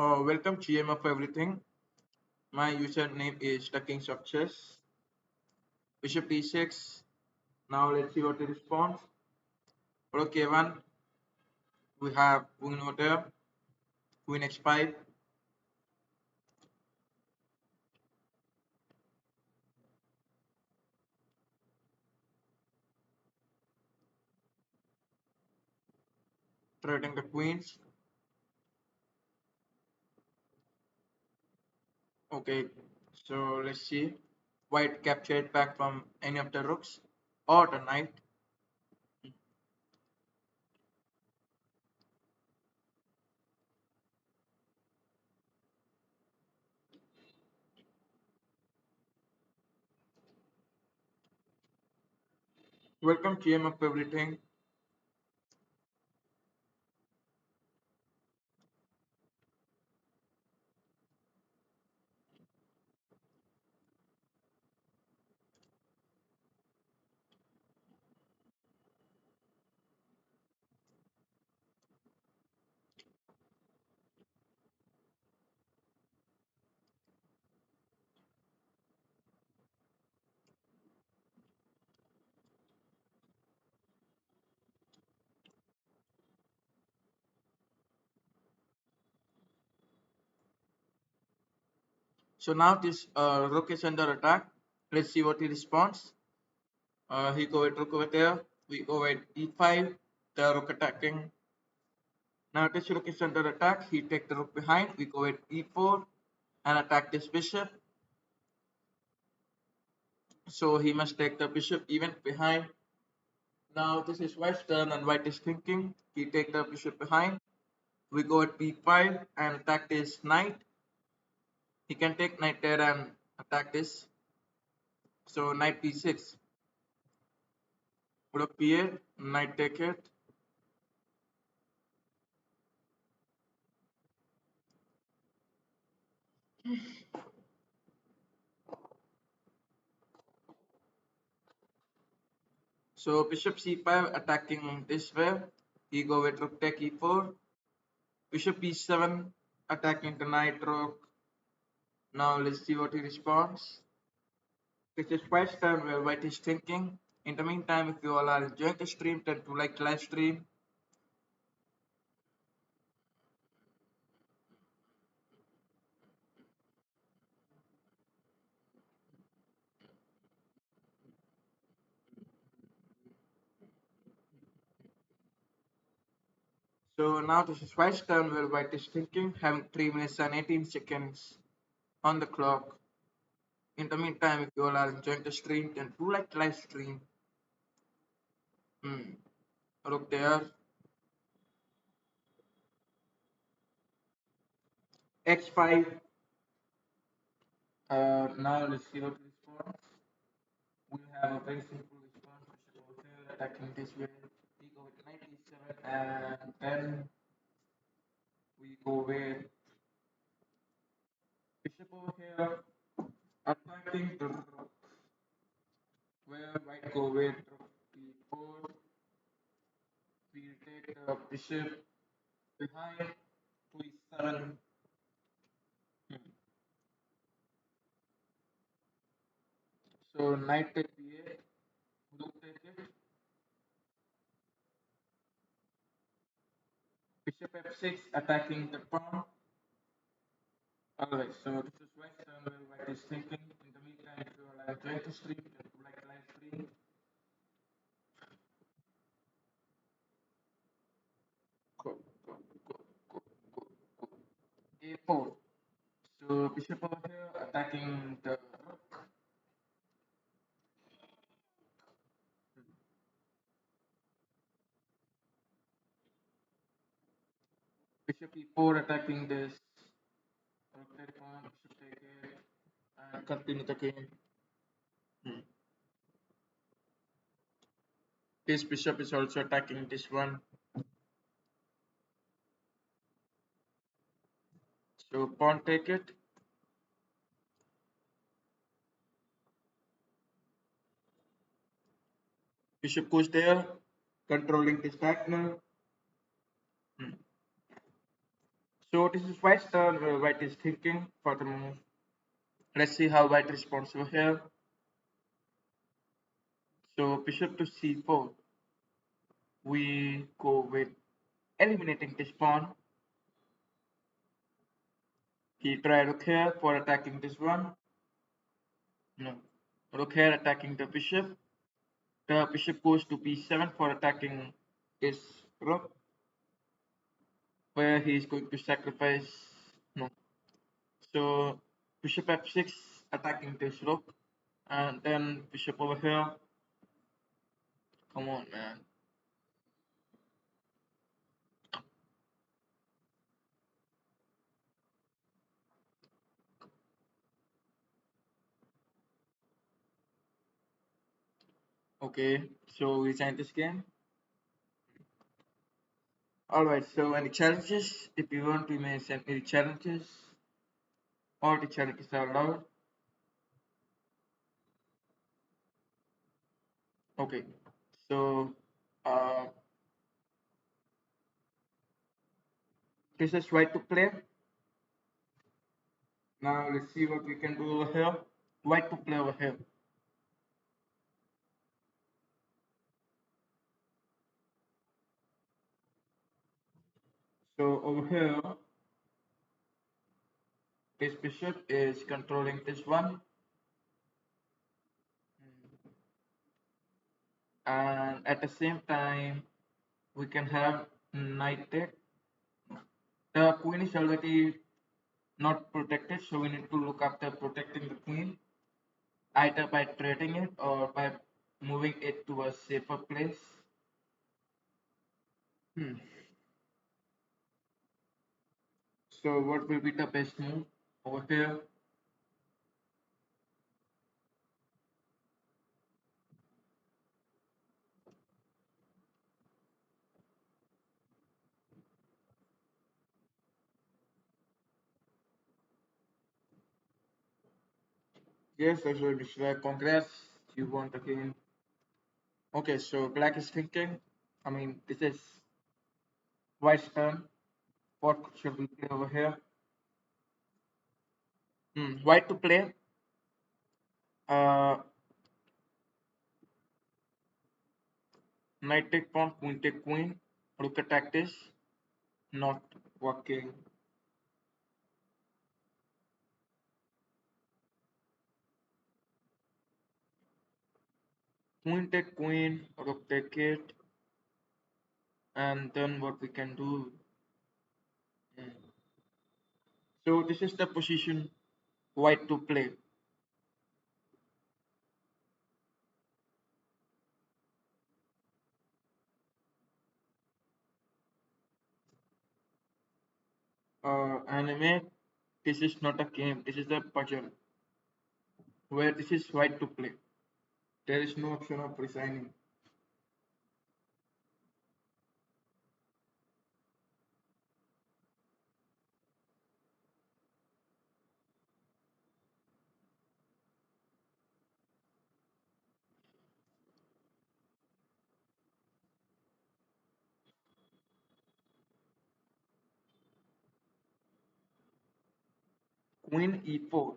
Welcome GM of everything. My username is the Kings of Chess. Bishop d6. Now let's see what the response. Rook a1. We have queen over there. Queen x5. Threading the queens. Okay, so let's see. White captured back from any of the rooks or the knight. Welcome GM of everything. So now this rook is under attack. Let's see what he responds. He go with rook over there. We go with e5. The rook attacking. Now this rook is under attack. He take the rook behind. We go with e4 and attack this bishop. So he must take the bishop even behind. Now this is white's turn and white is thinking. He take the bishop behind. We go at b5 and attack this knight. He can take knight there and attack this. So knight b6. Rook b8. Knight take it. So bishop c5 attacking this way. He go with rook take e4. Bishop b7 attacking the knight rook. Now let's see what he responds. This is white's turn where white is thinking. In the meantime, if you all are enjoying the stream, then to like the live stream. So now this is white's turn where white is thinking, having 3 minutes and 18 seconds on the clock. In the meantime, if you all are enjoying the stream, then do like the live stream. Look there. X5. Now let's see what response. We have a very simple response. Bishop over here attacking this way. We go with knight e7 and then we go with bishop over here attacking the rook. Where white go with rook b4. We take the bishop behind to e7. So knight take b8. Rook take it. Bishop f6 attacking the pawn. Alright, so this is white's turn where white is thinking. In the meantime, if you are enjoying the stream, then do like the live stream. Go, go, go, go, go, go. a4. So bishop over here attacking the rook. Bishop e4 attacking this rook take pawn. Bishop take it and continue the game. This bishop is also attacking this one. So pawn take it. Bishop goes there, controlling this diagonal. So this is white's turn. White is thinking for the move. Let's see how white responds over here. So bishop to c4. We go with eliminating this pawn. He tried rook here for attacking this one. No. Rook here attacking the bishop. The bishop goes to b7 for attacking this rook, where he is going to sacrifice. No. So bishop f6 attacking this rook, and then bishop over here. Come on, man. Okay, so we signed this game. Alright, so any challenges? If you want, you may send me the challenges. All the challenges are allowed. Okay, so uh, this is white to play. Now let's see what we can do over here. White to play over here. So over here, this bishop is controlling this one, and at the same time, we can have knight take. The queen is already not protected, so we need to look after protecting the queen, either by trading it or by moving it to a safer place. Hmm. So what will be the best move over here? Yes, that's what Mishra. Congrats, you won the game. Okay, so black is thinking. I mean, this is white's turn. What should we play over here? White to play. Uh, Knight take pawn, queen take queen. Rook attack this. Not working. Queen take queen. Rook take it. And then what we can do? Hmm. So this is the position white to play. Anime. This is not a game. This is a puzzle where this is white to play. There is no option of resigning. Queen e4.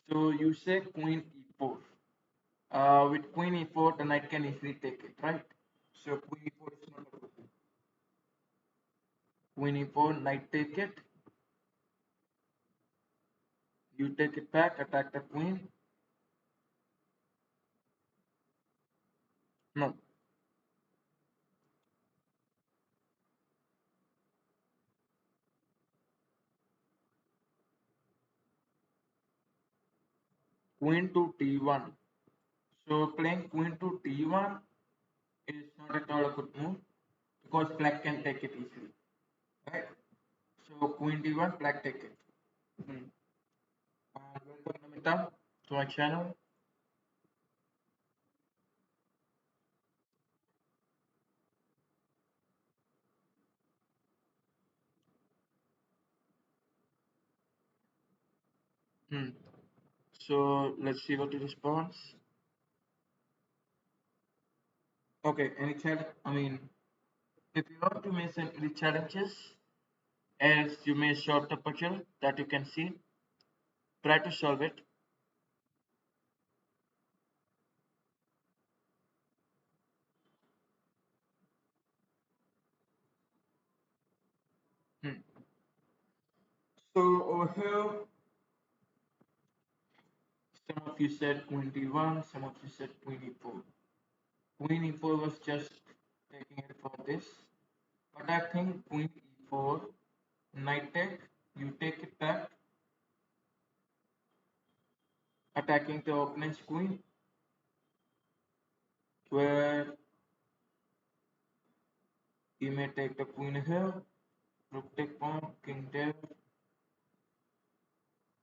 So you say queen e4. With queen e4, the knight can easily take it, right? So queen e4 is not a problem. Queen e4, knight take it. You take it back, attack the queen. No. Queen to d1. So playing queen to d1 is not at all a good move because black can take it easily, right? So queen d1, black take it. Hmm. Welcome Namita to my channel. Hmm. So let's see what he responds. Okay, any challenge? I mean, if you want to mention any challenges, As you may solve the puzzle that you can see, try to solve it. Hmm. So over here, some of you said queen d1, some of you said queen e4. Queen e4 was just taking it for this, but I think queen e4, knight take, you take it back, attacking the opponent's queen, where you may take the queen here, rook take pawn, king there.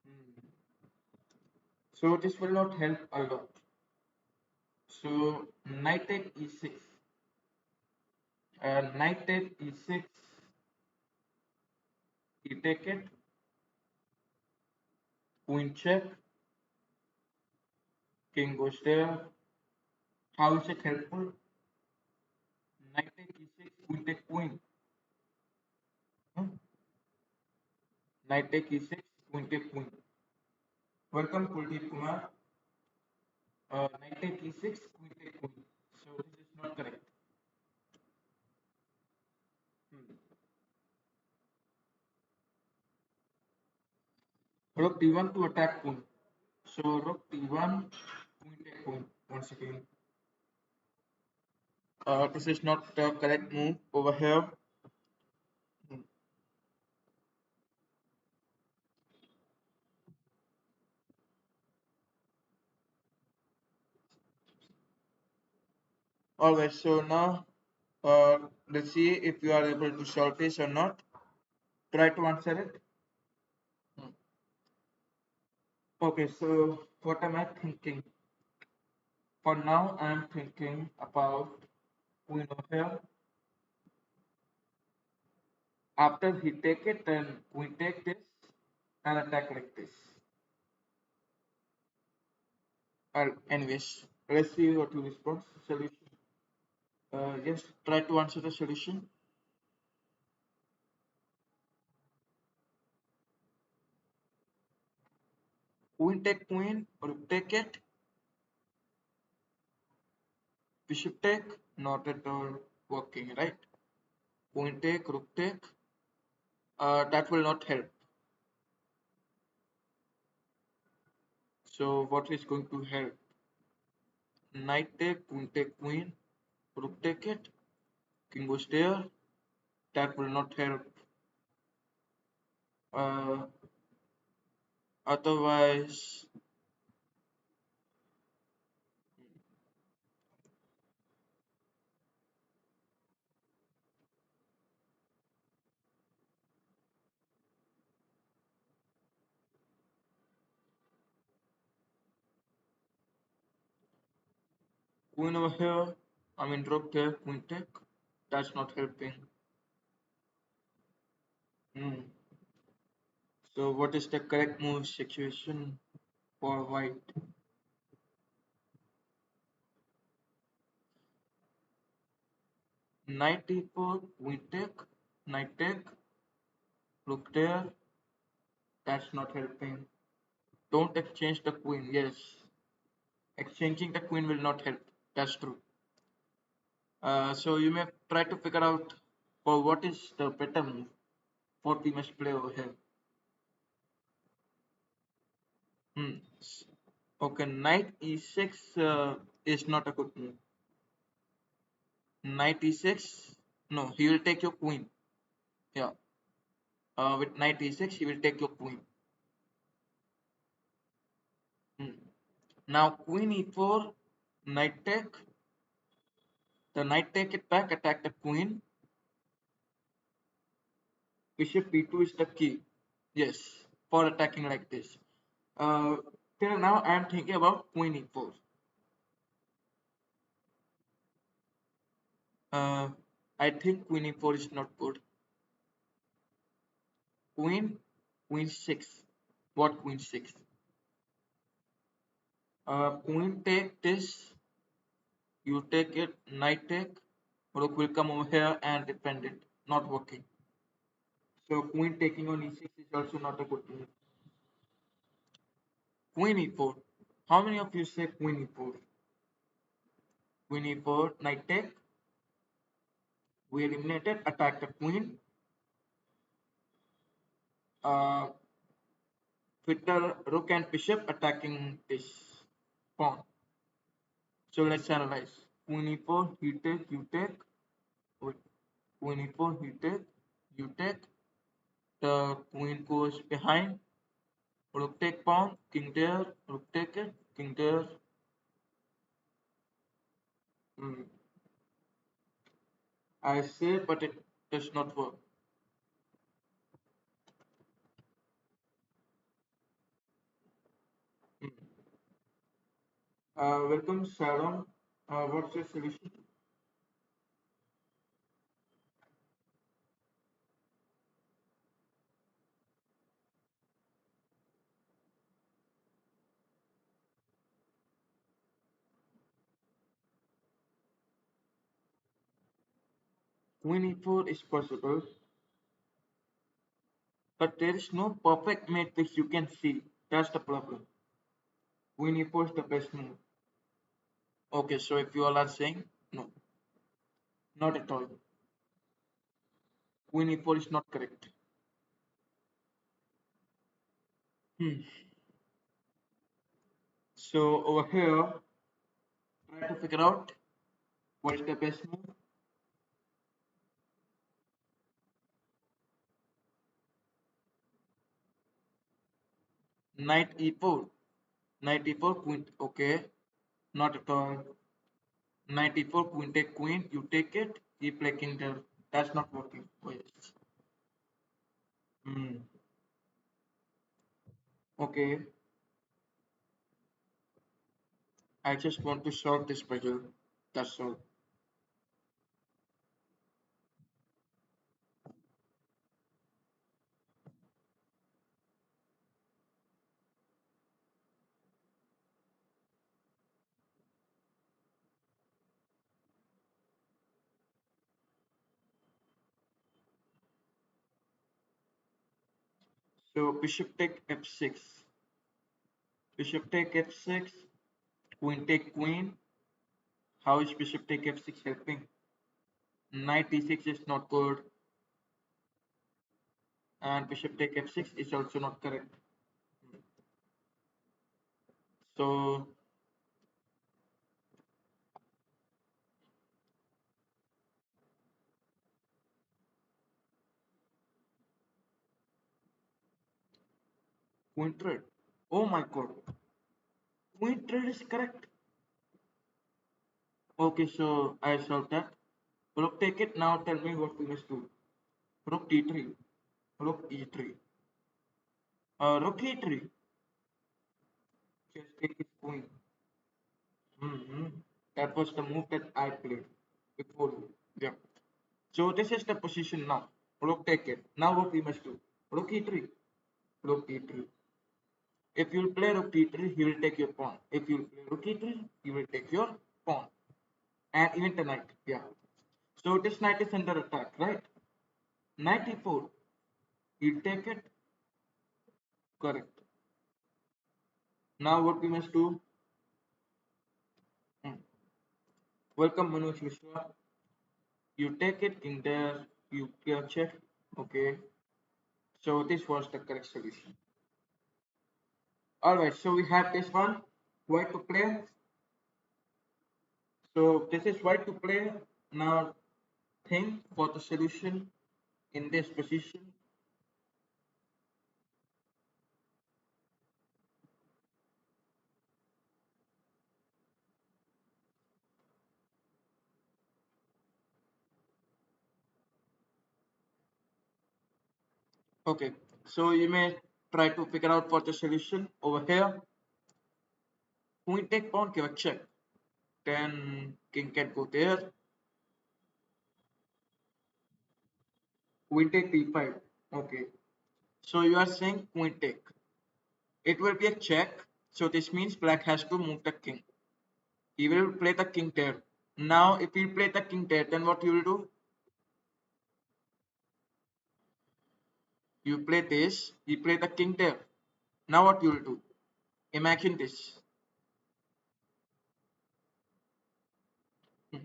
Hmm. So this will not help a lot. So knight take e6, knight take e6, you take it, queen check, king goes there. How is it helpful? Knight take e6, queen take queen. Hmm? Knight take e6, queen take queen. Welcome Kuldeep Kumar. Knight take e6, queen take queen. So this is not correct. Hmm. Rook d1 to attack queen. So rook d1, queen take queen. Once again. This is not the correct move over here. Hmm. Alright, so now let's see if you are able to solve this or not. Try to answer it. Hmm. Okay, so what am I thinking? For now, I'm thinking about queen over here. After he take it, then queen take this and attack like this. Anyways, let's see what you respond. Solution. Yes, try to answer the solution. Queen take queen, rook take it, bishop take, not at all working, right? Queen take, rook take, that will not help. So what is going to help? Knight take queen, rook take it, king goes there, that will not help. Uh, Otherwise, queen over here, I mean rook there, queen take, that's not helping. Hmm. So what is the correct move situation for white? Knight e4, queen take, knight take, rook there, that's not helping. Don't exchange the queen, yes. Exchanging the queen will not help, that's true. So you may try to figure out for what is the better move, what we must play over here. Hmm. Okay, knight e6 is not a good move. Knight e6, no, he will take your queen. Yeah, with knight e6, he will take your queen. Hmm. Now queen e4, knight take. The knight take it back, attack the queen. Bishop b2 is the key. Yes, for attacking like this. Uh, Till now, I am thinking about queen e4. Uh, I think queen e4 is not good. Queen, queen 6. What queen 6? Queen take this. You take it, knight take. Rook will come over here and defend it. Not working. So queen taking on e6 is also not a good move. Queen e4. How many of you say queen e4? Queen e4, knight take. We eliminated, attack the queen. Uh, Fiddle, rook and bishop attacking this pawn. So let's analyze. Queen e4, he take, you take. Wait. Queen e4, he take, you take. The queen goes behind. Rook take pawn, king there, rook take it, king there. Hmm. I say, but it does not work. Hmm. Welcome, Sharon. What's your solution? Queen e4 is possible, but there is no perfect matrix you can see. That's the problem. Queen e4 is the best move. Okay, so if you all are saying no, not at all. Queen e4 is not correct. Hmm. So over here, try to figure out what is the best move. Knight e4. Knight e4, queen. Okay, not at all. Knight e4, queen take queen. You take it. Keep play king there. That's not working. Oh, yes. Hmm. Okay, I just want to solve this puzzle. That's all. So bishop take f6. Bishop take f6. Queen take queen. How is bishop take f6 helping? Knight e6 is not good. And bishop take f6 is also not correct. So queen trade. Oh my god. Queen trade is correct. Okay, so I solved that. Rook take it. Now tell me what we must do. Rook d3. Rook e3. Rook e3. Just take his queen. Hmm. That was the move that I played before you. Yeah. So this is the position now. Rook take it. Now what we must do? Rook e3. Rook e3. If you play rook e3, he will take your pawn. If you play rook e3, he will take your pawn. And even the knight. Yeah. So this knight is under attack, right? Knight e4. You take it. Correct. Now what we must do? Hmm. Welcome Manoj Mishra. You take it in there. You clear check. Okay. So this was the correct solution. Alright, so we have this one. White to play. So this is white to play. Now think for the solution in this position. Okay, so you may try to figure out for the solution over here. Queen take pawn, give a check. Then king can go there. Queen take d5. Okay, so you are saying queen take. It will be a check. So this means black has to move the king. He will play the king there. Now, if he play the king there, then what you will do? You play this, you play the king there. Now what you'll do? Imagine this. Hmm.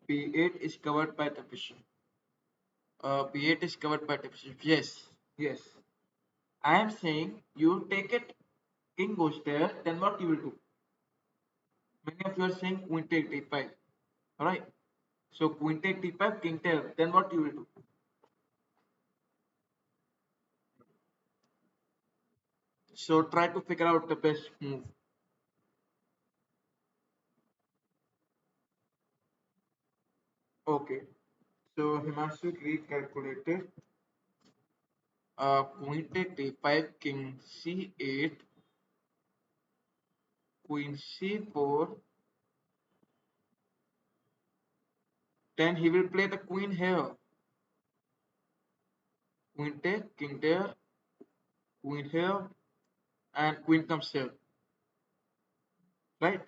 B8 is covered by the bishop. B8 is covered by the bishop. Yes, yes. I am saying you take it, king goes there, then what you will do? Many of you are saying queen take d5. Alright. So queen take d5, king there, then what you will do? So try to figure out the best move. Okay. So Himanshu recalculated. Queen take d5, king c8, queen c4. Then he will play the queen here. Queen take, king there, queen here, and queen comes here. Right?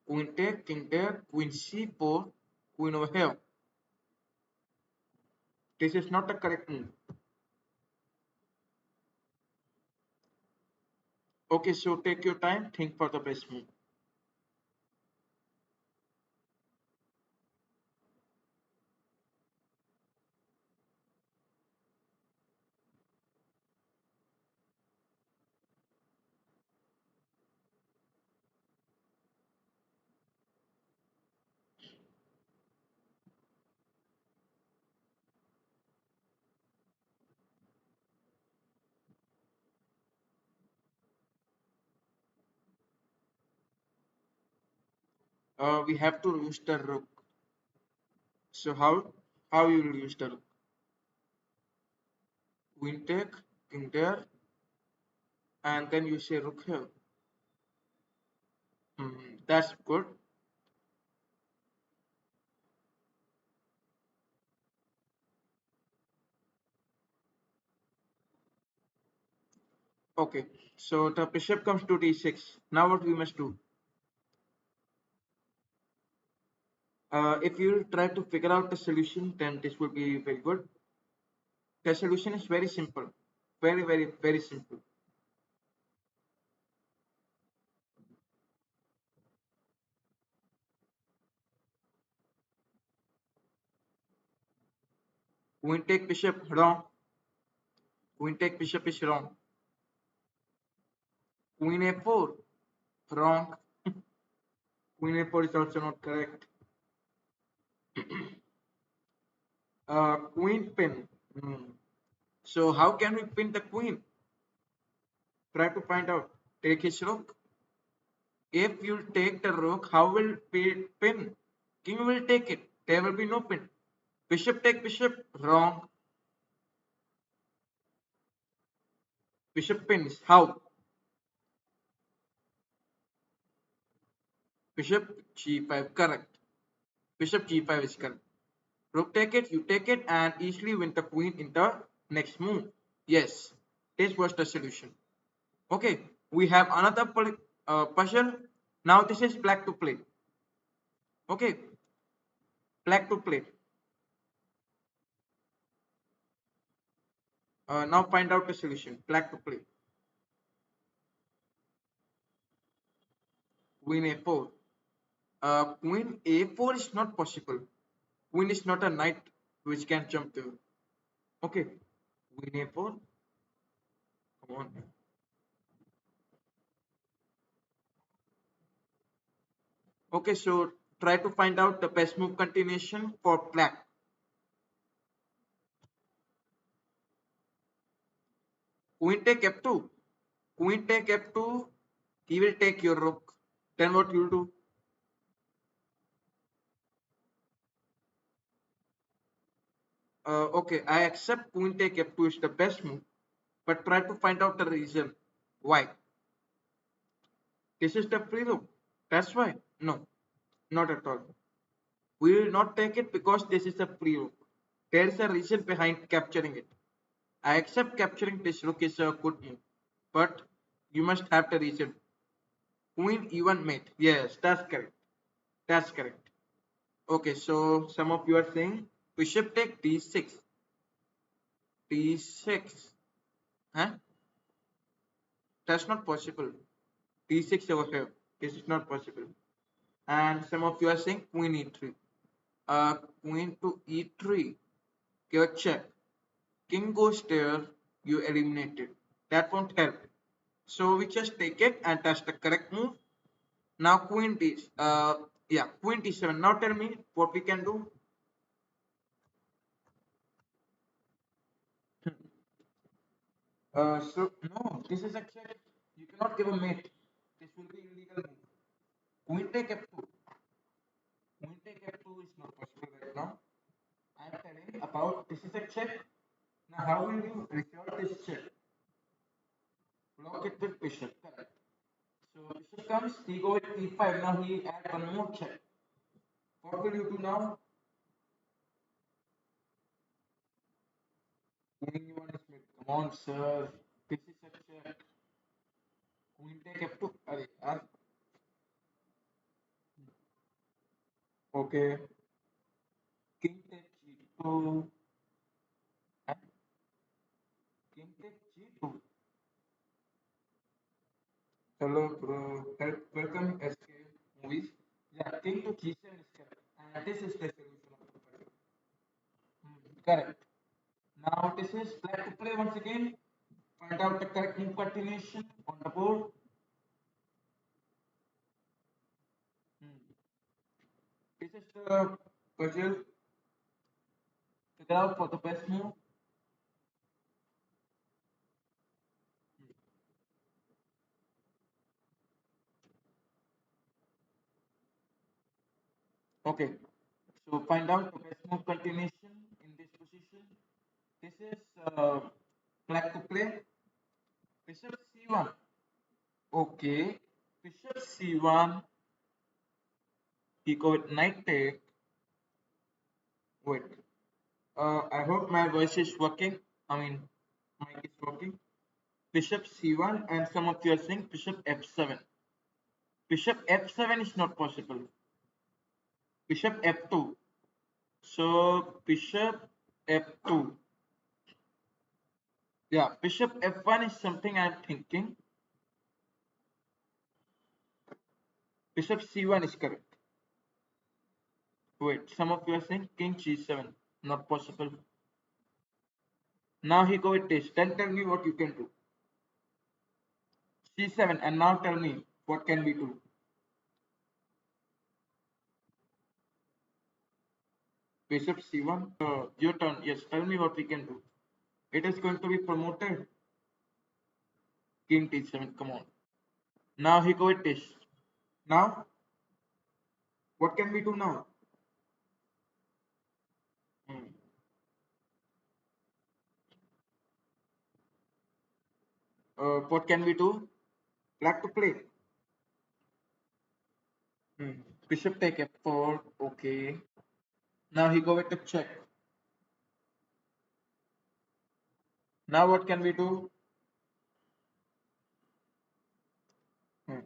Queen take, king there, queen c4, queen over here. This is not the correct move. Okay, so take your time, think for the best move. We have to use the rook. So how you will use the rook? Queen take, king there, and then you say rook here. That's good. Okay, so the bishop comes to d6. Now what we must do? If you try to figure out the solution, then this will be very good. The solution is very simple. Very, very, very simple. Queen take bishop, wrong. Queen take bishop is wrong. Queen a4, wrong. Queen a4 is also not correct. Queen pin. So how can we pin the queen? Try to find out. Take his rook. If you take the rook, how will pin? King will take it. There will be no pin. Bishop take bishop. Wrong. Bishop pins. How? Bishop g5. Correct. Bishop g5 is correct. Rook take it. You take it and easily win the queen in the next move. Yes. This was the solution. Okay. We have another puzzle. Now this is black to play. Okay. Black to play. Now find out the solution. Black to play. Queen a4. Queen a4 is not possible. Queen is not a knight which can jump there. Okay. Queen a4. Come on. Okay, so try to find out the best move continuation for black. Queen take f2. Queen take f2. He will take your rook. Then what you'll do? Okay, I accept queen take f2 is the best move, but try to find out the reason. Why? This is the free rook. That's why. No, not at all. We will not take it because this is a pre-rook. There is a reason behind capturing it. I accept capturing this rook is a good move, but you must have the reason. Queen e1 mate. Yes, that's correct. That's correct. Okay, so some of you are saying bishop take d6. D6. Huh? That's not possible. D6 over here. This is not possible. And some of you are saying queen e3. Queen to e3. Your check. King goes there. You eliminate it. That won't help. So we just take it, and that's the correct move. Now queen d. Yeah, queen d7. Now tell me what we can do. So no, this is a check. You cannot give a mate. This will be illegal move. Queen take f2. Queen take f2 is not possible right now. I am telling about this is a check. Now how will you resolve this check? Block it with bishop. Correct. So bishop comes, he go with e5. Now he add one more check. What will you do now? Queen e1 is mid. Come on, sir. This is a check. Queen take f2. Okay. King take g2. And king take g2. Hello, bro. Welcome, SK movies. Yeah, king to g7 is correct. And this is the solution of the puzzle. Correct. Now this is black to play once again. Find out the correct move continuation on the board. This is the puzzle. Figure out for the best move. Okay. So find out the best move continuation in this position. This is black to play. Bishop c1. Okay. Bishop c1. He got knight take. Wait. I hope my voice is working. I mean, mic is working. Bishop c1 and some of you are saying bishop f7. Bishop f7 is not possible. Bishop f2. So bishop f2. Yeah, bishop f1 is something I'm thinking. Bishop c1 is correct. Wait, some of you are saying king g7. Not possible. Now he go with this. Then tell me what you can do. c7 and now tell me what can we do. Bishop c1. Your turn. Yes, tell me what we can do. It is going to be promoted. King d7. Come on. Now he go with this. Now, what can we do now? Hmm. What can we do? Black to play. Hmm. Bishop take f4. Okay. Now he go with the check. Now what can we do? Hmm.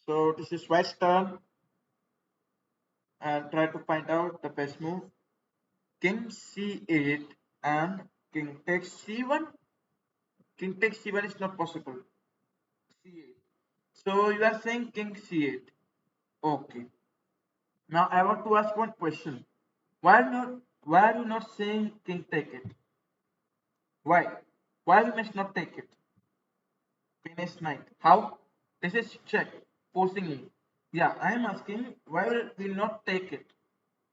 So this is white's turn and try to find out the best move. King c8 and king takes c1. King takes c1 is not possible. c8. So you are saying king c8. Okay. Now I want to ask one question. Why are you not saying king take it? Why? Why we must not take it? Finish knight. How? This is check. Forcing me. Yeah, I am asking why will we not take it?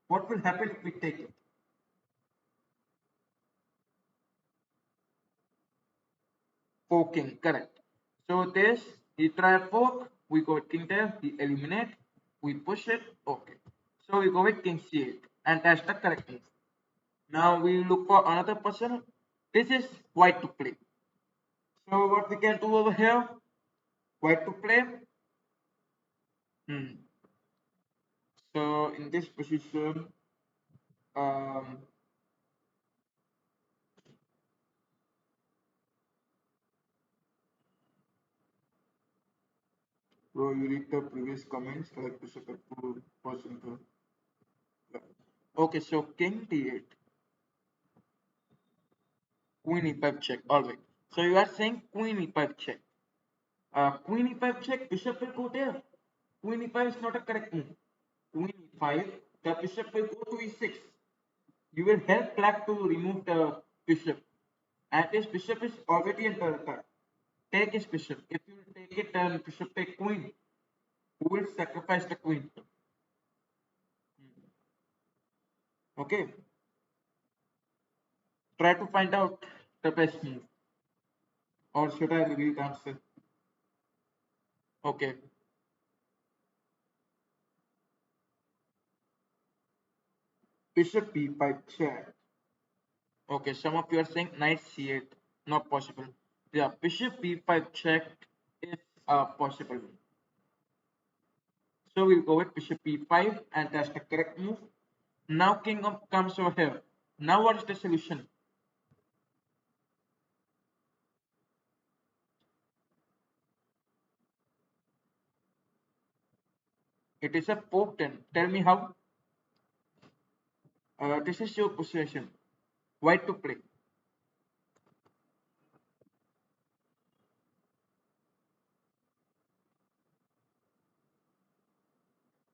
What will happen if we take it? Poking, correct. So this, he try a poke, we go with king there, he eliminate, we push it, okay. So we go with king c8, and that's the correct move. Now we look for another person. This is white to play. So what we can do over here? White to play. Hmm. So in this position, um, bro, you read the previous comments, like bishop f2 person to. Okay, so king d8, queen e5 check. All right. So you are saying queen e5 check. Queen e5 check, bishop will go there. Queen e5 is not a correct move. Queen e5, the bishop will go to e6. You will help black to remove the bishop. And this bishop is already under attack. Take his bishop. If you take it and bishop take queen, who will sacrifice the queen? Okay. Try to find out the best move. Or should I reveal the answer? Okay. Bishop b5 check. Okay, some of you are saying knight c8. Not possible. Yeah, bishop b5 check is possible. So we'll go with bishop b5 and that's the correct move. Now king comes over here. Now what is the solution? It is a poke 10. Tell me how. This is your position. White to play.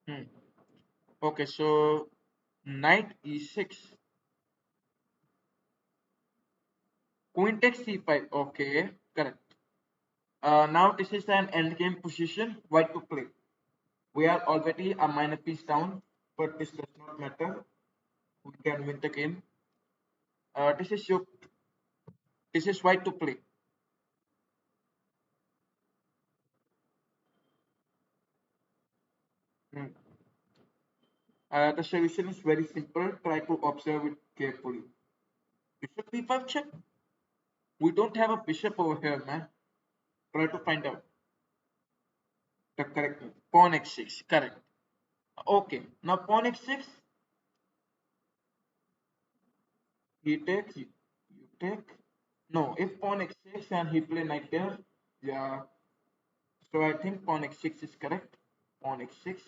Hmm. Okay, so knight e6. Queen takes c5. Okay, correct. Now this is an endgame position. White to play. We are already a minor piece down, but this does not matter. We can win the game. This is your. This is white to play. Hmm. The solution is very simple. Try to observe it carefully. Bishop b5 check. We don't have a bishop over here, man. Try to find out the correct move. Pawn x6. Correct. Okay. Now pawn x6. He takes. You take. No. If pawn x6 and he play knight there. Yeah. So I think pawn x6 is correct. Pawn x6.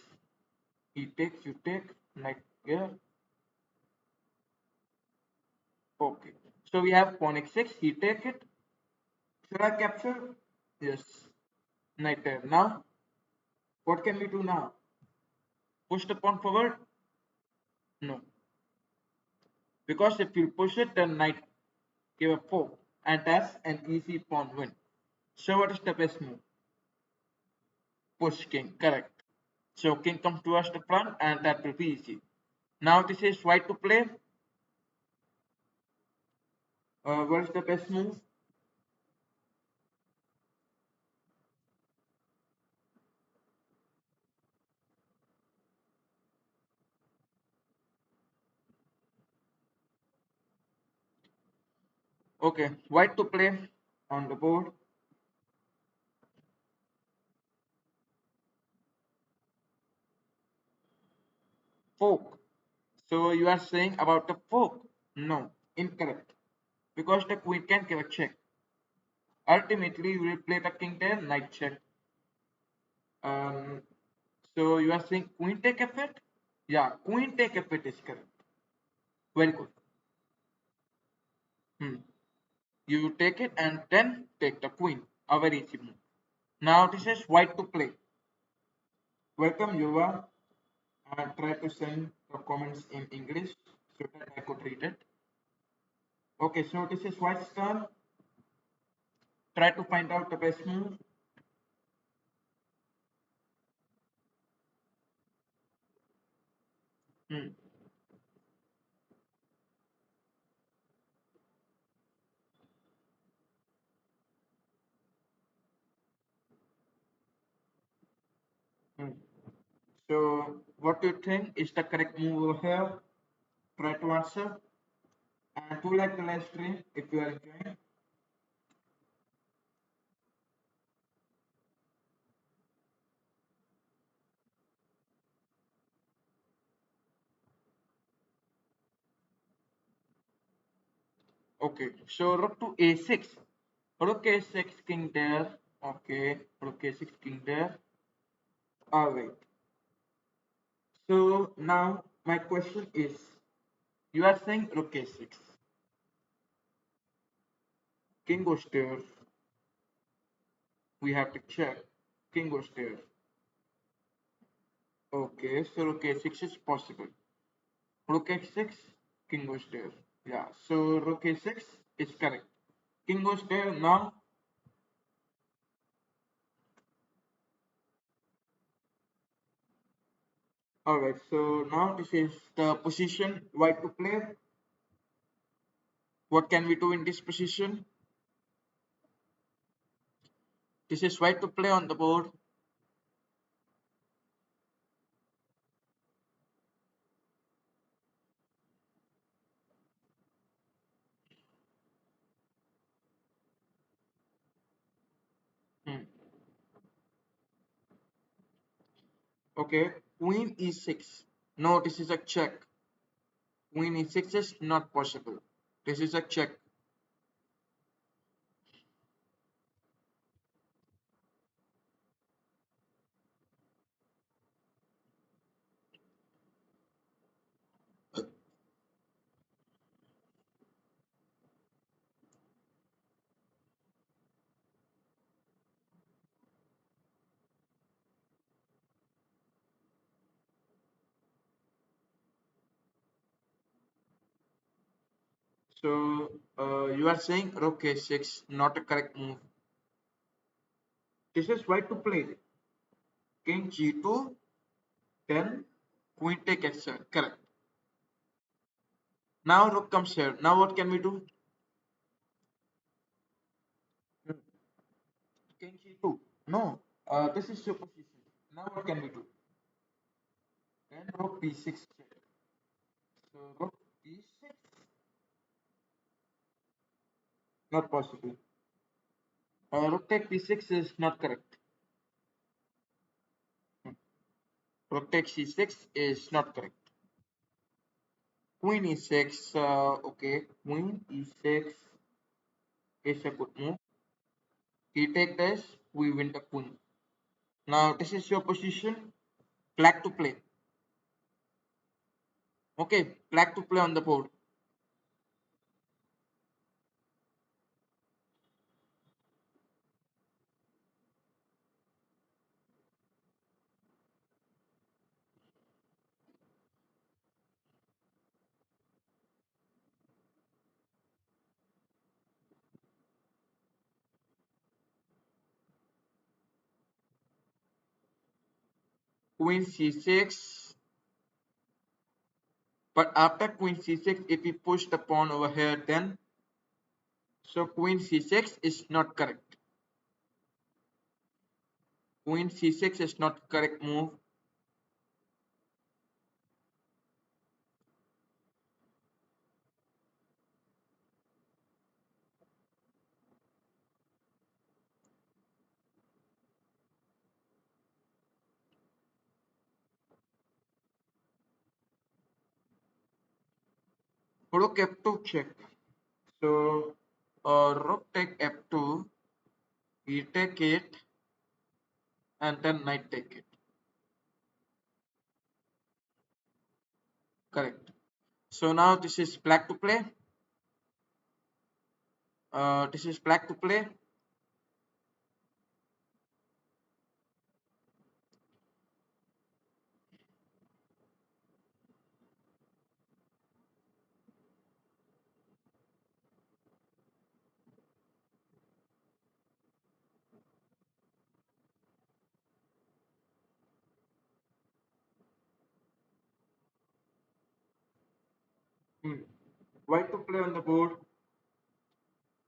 He takes. You take. Knight here. Okay. So we have pawn x6. He take it. Should I capture? Yes. Knight there. Now, what can we do now? Push the pawn forward? No. Because if you push it, then knight give a poke. And that's an easy pawn win. So what is the best move? Push king. Correct. So king comes towards the front and that will be easy. Now this is white to play. What is the best move? Okay. White to play on the board. Fork. So you are saying about the fork? No. Incorrect. Because the queen can give a check. Ultimately, you will play the king there, knight check. Um, so you are saying queen take f8? Yeah, queen take f8 is correct. Very good. Hmm. You take it and then take the queen. A very easy move. Now this is white to play. Welcome Yuva and try to send the comments in English so that I could read it. Okay, so this is white's turn. Try to find out the best move. Hmm. Hmm. So what do you think is the correct move over here? Try to answer. And do like the live stream if you are enjoying. Okay, so rook to a6. Rook a6, king there. Okay, rook a6, king there. Alright. So now my question is, you are saying rook a6, king goes there. We have to check. King goes there. Okay, so rook a6 is possible. Rook h6, king goes there. Yeah, so rook a6 is correct. King goes there now. Alright, so now this is the position white to play. What can we do in this position? This is white to play on the board. Hmm. Okay, queen e6. No, this is a check. Queen e6 is not possible. This is a check. So you are saying rook a6, not a correct move. This is white to play. King g2, then queen take h7. Correct. Now rook comes here. Now what can we do? Hmm. King g2. No, this is your position. Now what can we do? Then rook b6 check. So rook b6, not possible. Rook take b6 is not correct. Hmm. Rook take c6 is not correct. Queen e6. Okay, queen e6 is a good move. He take this, we win the queen. Now this is your position. Black to play. Okay, black to play on the board. Queen c6. But after queen c6, if we push the pawn over here, then so queen c6 is not correct. Queen c6 is not correct move. Rook f2 check. So rook take f2, we take it, and then knight take it. Correct. So now this is black to play. This is black to play. Hmm. White to play on the board.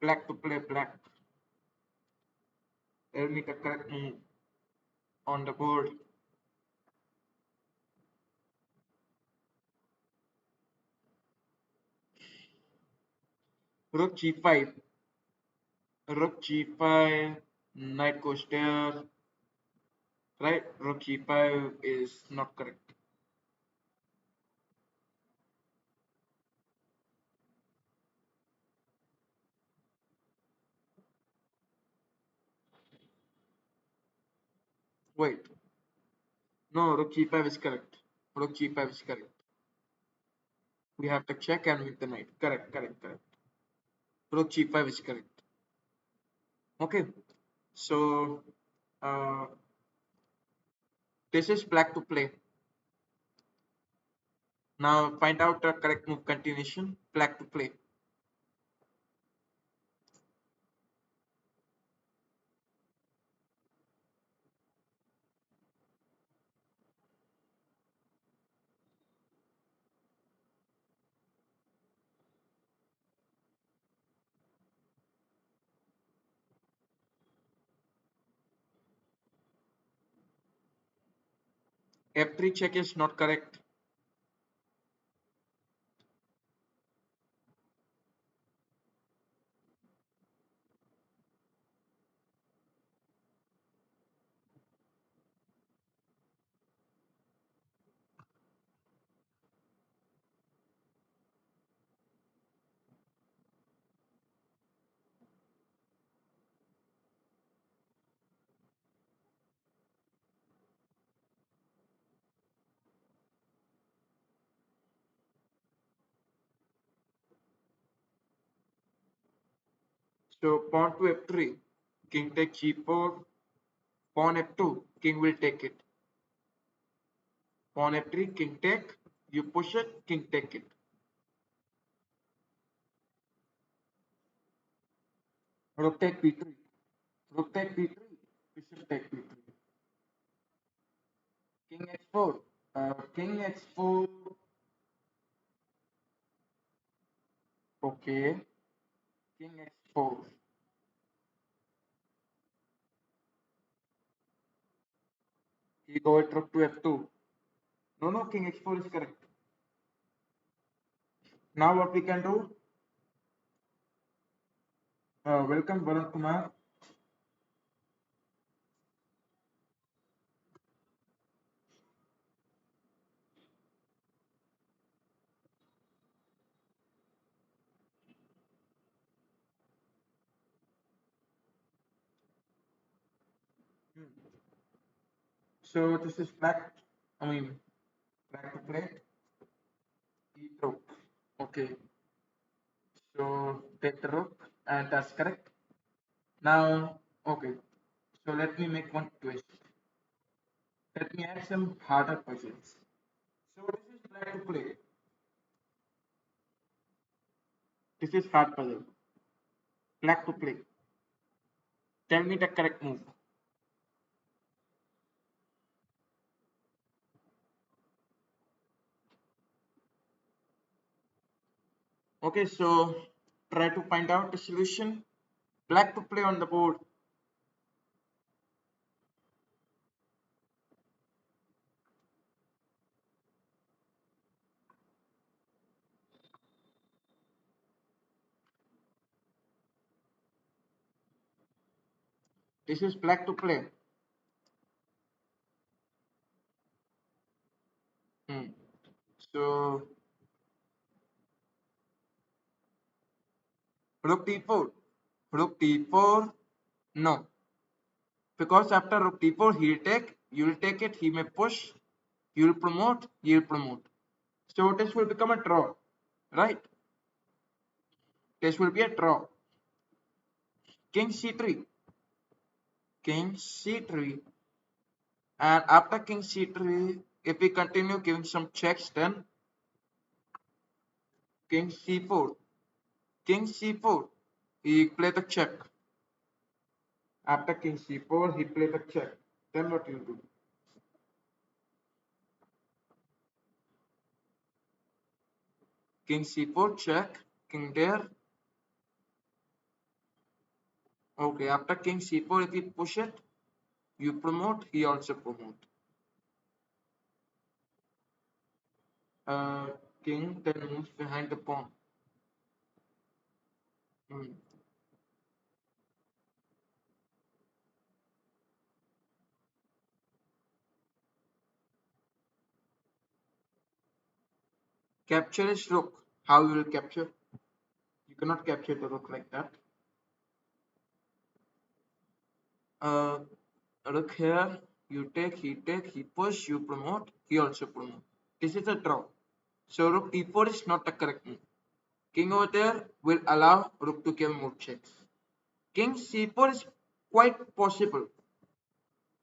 Black to play black. Tell me the correct move on the board. Rook g5. Rook g5. Knight goes there. Right? Rook g5 is not correct. Wait. No, rook g5 is correct. Rook g5 is correct. We have to check and with the knight. Correct, correct, correct. Rook g5 is correct. Okay. So uh, this is black to play. Now find out the correct move continuation. Black to play. F3 check is not correct. So pawn to F3. King take g4. Pawn F2. King will take it. Pawn F3. King take. You push it. King take it. Rook take b3. Rook take b3. Bishop take b3. King h4. King h4. Okay. King h4. He go at rook to f2. No, no. King h4 is correct. Now what we can do? Welcome, Varun Kumar. So this is black. I mean, black to play. Eat rook. Okay. So take the rook, and that's correct. Now, okay. So let me make one twist. Let me add some harder puzzles. So this is black to play. This is hard puzzle. Black to play. Tell me the correct move. Okay, so try to find out the solution. Black to play on the board. This is black to play. Hmm. So rook d4. Rook d4. No. Because after rook d4 he'll take. You'll take it. He may push. You'll promote. You'll promote. So this will become a draw. Right? This will be a draw. King c3. King c3. And after king c3, if we continue giving some checks, then king c4. King c4. He play the check. After king c4, he play the check. Then what you do? King c4 check. King there. Okay, after king c4, if he push it, you promote, he also promote. Uh, King then moves behind the pawn. Hmm. Capture is rook. How you will capture? You cannot capture the rook like that. Uh, Rook here. You take, he push, you promote, he also promote. This is a draw. So rook e4 is not the correct move. King over there will allow rook to give more checks. King c4 is quite possible.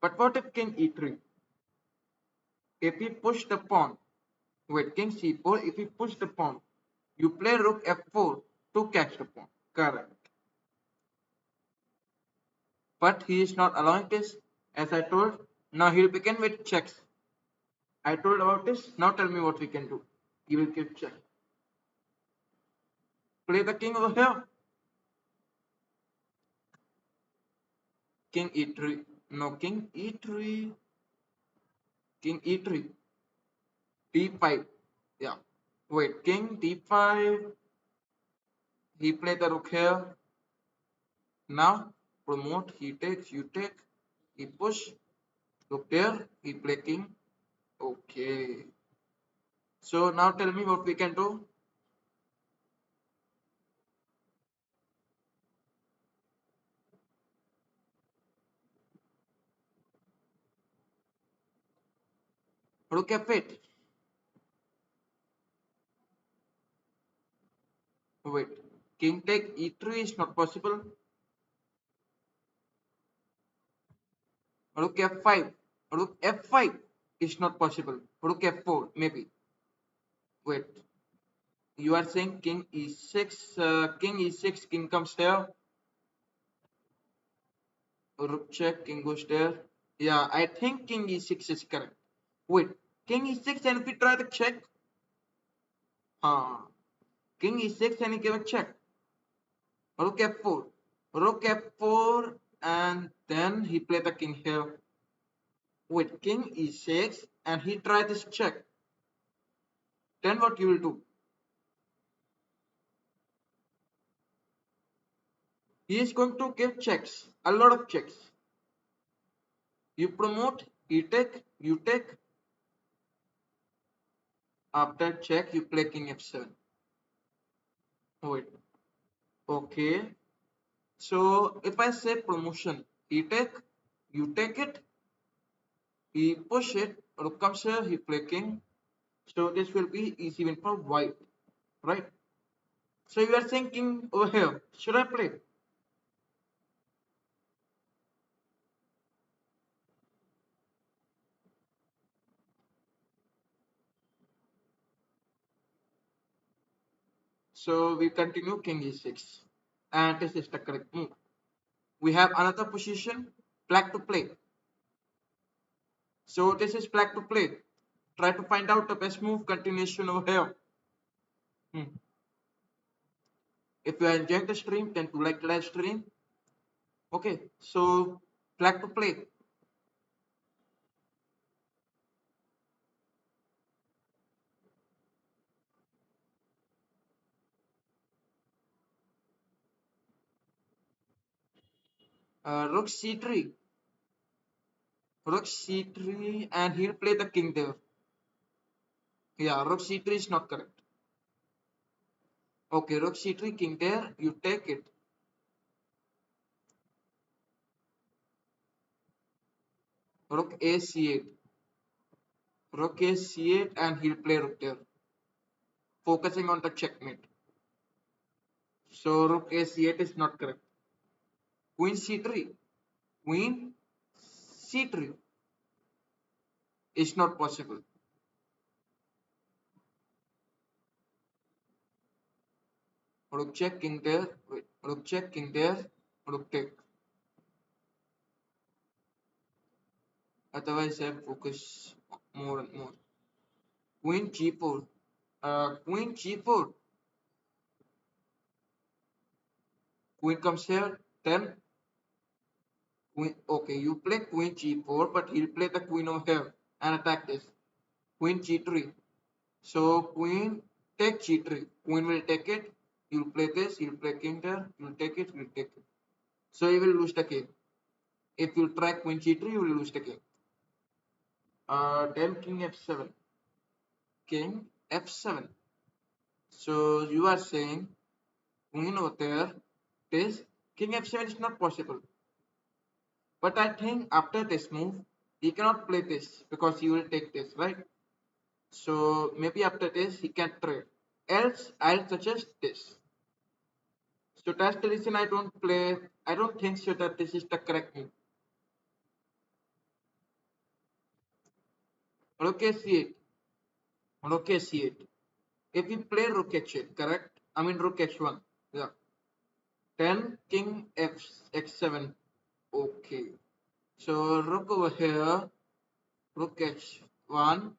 But what if king e3? If he push the pawn, with king c4, if he push the pawn, you play rook f4 to catch the pawn. Correct. But he is not allowing this, as I told. Now he will begin with checks. I told about this. Now tell me what we can do. He will give check. Play the king over here. King e3. No, king e3. King e3. d5. Yeah. Wait, king d5. He played the rook here. Now promote. He takes. You take. He push. Rook there. He play king. Okay. So now tell me what we can do. Rook f8. Wait. King take e3 is not possible. Rook f5. Rook f5 is not possible. Rook f4 maybe. Wait. You are saying king e6. King e6. King comes here. Rook check. King goes there. Yeah, I think king e6 is correct. Wait. King e6 and if we try the check. King e6 and he gave a check. Rook f4. Rook f4 and then he played the king here. With king e6 and he tried this check. Then what you will do? He is going to give checks, a lot of checks. You promote, he take, you take. After check, you play king f7. Wait. Okay. So if I say promotion, he take, you take it, he push it, rook comes here, he play king. So this will be easy win for white, right? So you are saying king over here. Should I play? So we continue king e6. And this is the correct move. We have another position, black to play. So this is black to play. Try to find out the best move continuation over here. If you are enjoying the stream, then do like the live stream. Okay, so black to play. Rook c3. Rook c3 and he'll play the king there. Yeah, rook c3 is not correct. Okay, rook c3, king there, you take it. Rook a c8. Rook a c8 and he'll play rook there. Focusing on the checkmate. So rook a c8 is not correct. Queen c3. Queen c3 is not possible. Rook check, king there. Wait, rook check, king there. Rook take. Otherwise, I focus more and more. Queen g4. Queen g4. Queen comes here. Then queen. Okay, you play queen g4, but he'll play the queen over here and attack this. Queen g3. So queen take g3. Queen will take it. You'll play this. You'll play king there. You'll take it. You'll take it. So you will lose the game. If you try queen g3, you will lose the game. Then king f7. King f7. So you are saying queen over there. This king f7 is not possible. But I think after this move, He cannot play this because he will take this, right? So maybe after this he can trade. Else I'll suggest this. So that's the reason I don't play. I don't think so that this is the correct move. Rook c8. Rook c8. If we play rook h8, correct? I mean rook h1. Yeah. Then king x7. Okay. So rook over here, rook h1,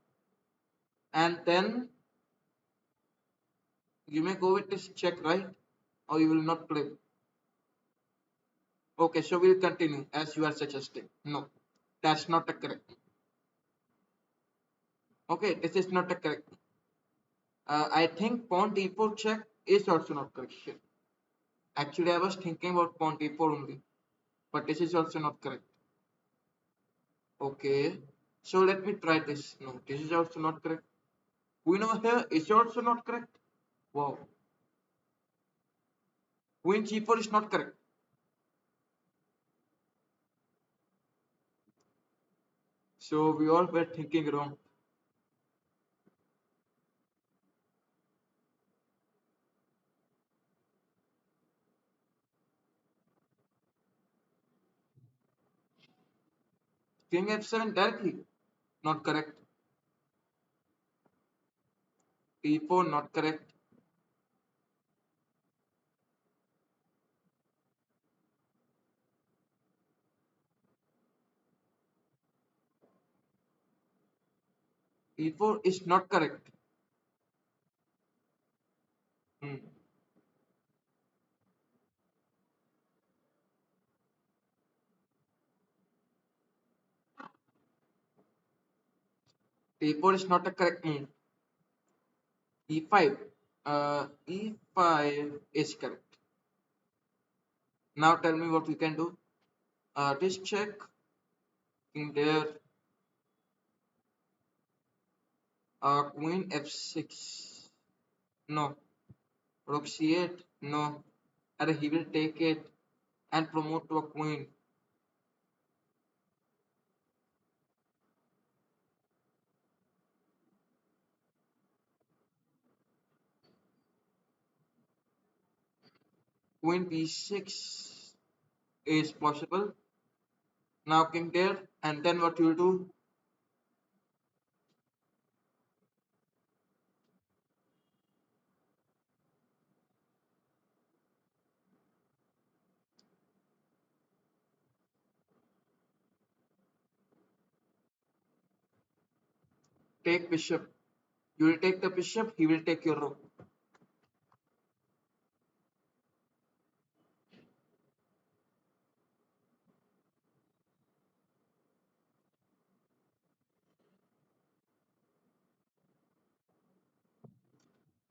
and then you may go with this check, right? Or you will not play. Okay, so we'll continue as you are suggesting. No, that's not the correct. Okay, this is not the correct. I think pawn d4 check is also not correct. Shit. Actually, I was thinking about pawn d4 only, but this is also not correct. Okay, so let me try this. No, this is also not correct. Queen over here is also not correct. Wow. Queen g4 is not correct. So we all were thinking wrong. King f7 directly, not correct. e4 not correct. e4 is not correct. Hmm. e4 is not a correct move. e5. E5 is correct. Now tell me what we can do. This check in there. Queen f6. No. Rook c8. No. And he will take it and promote to a queen. Queen b6 is possible. Now king there, and then what you do? Take bishop. You will take the bishop, he will take your rook.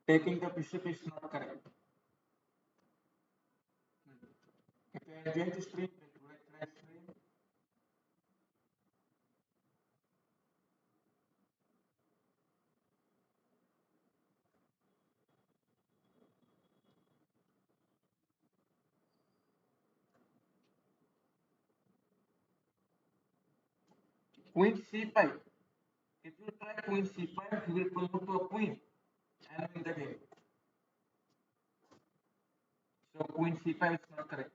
Taking the bishop is not correct. If you enjoy this stream, let's stream. Queen c5. If you try queen c5, he will promote to a queen and win the game. So queen c5 is not correct.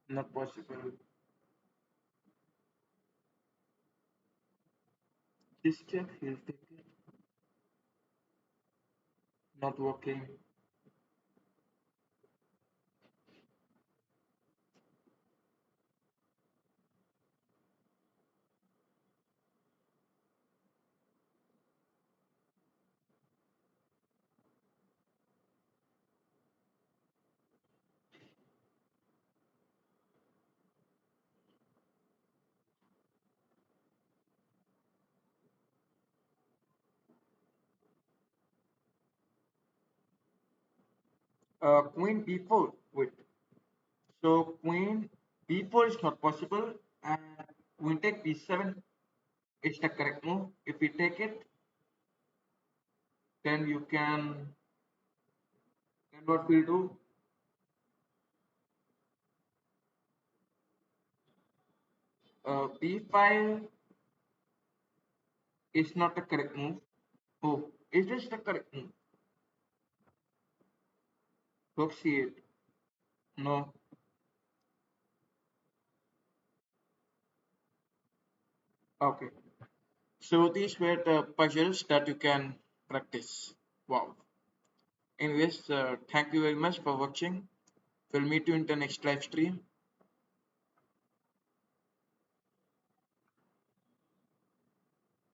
Not possible. This check, he'll take it. Not working. Queen b4. Wait. So queen b4 is not possible, and queen take b7 is the correct move. If we take it, then you can. Then what we'll do? b5 is not the correct move. Oh, is this the correct move? Rook c8. No. Okay. So these were the puzzles that you can practice. Wow. Anyways, thank you very much for watching. We'll meet you in the next live stream.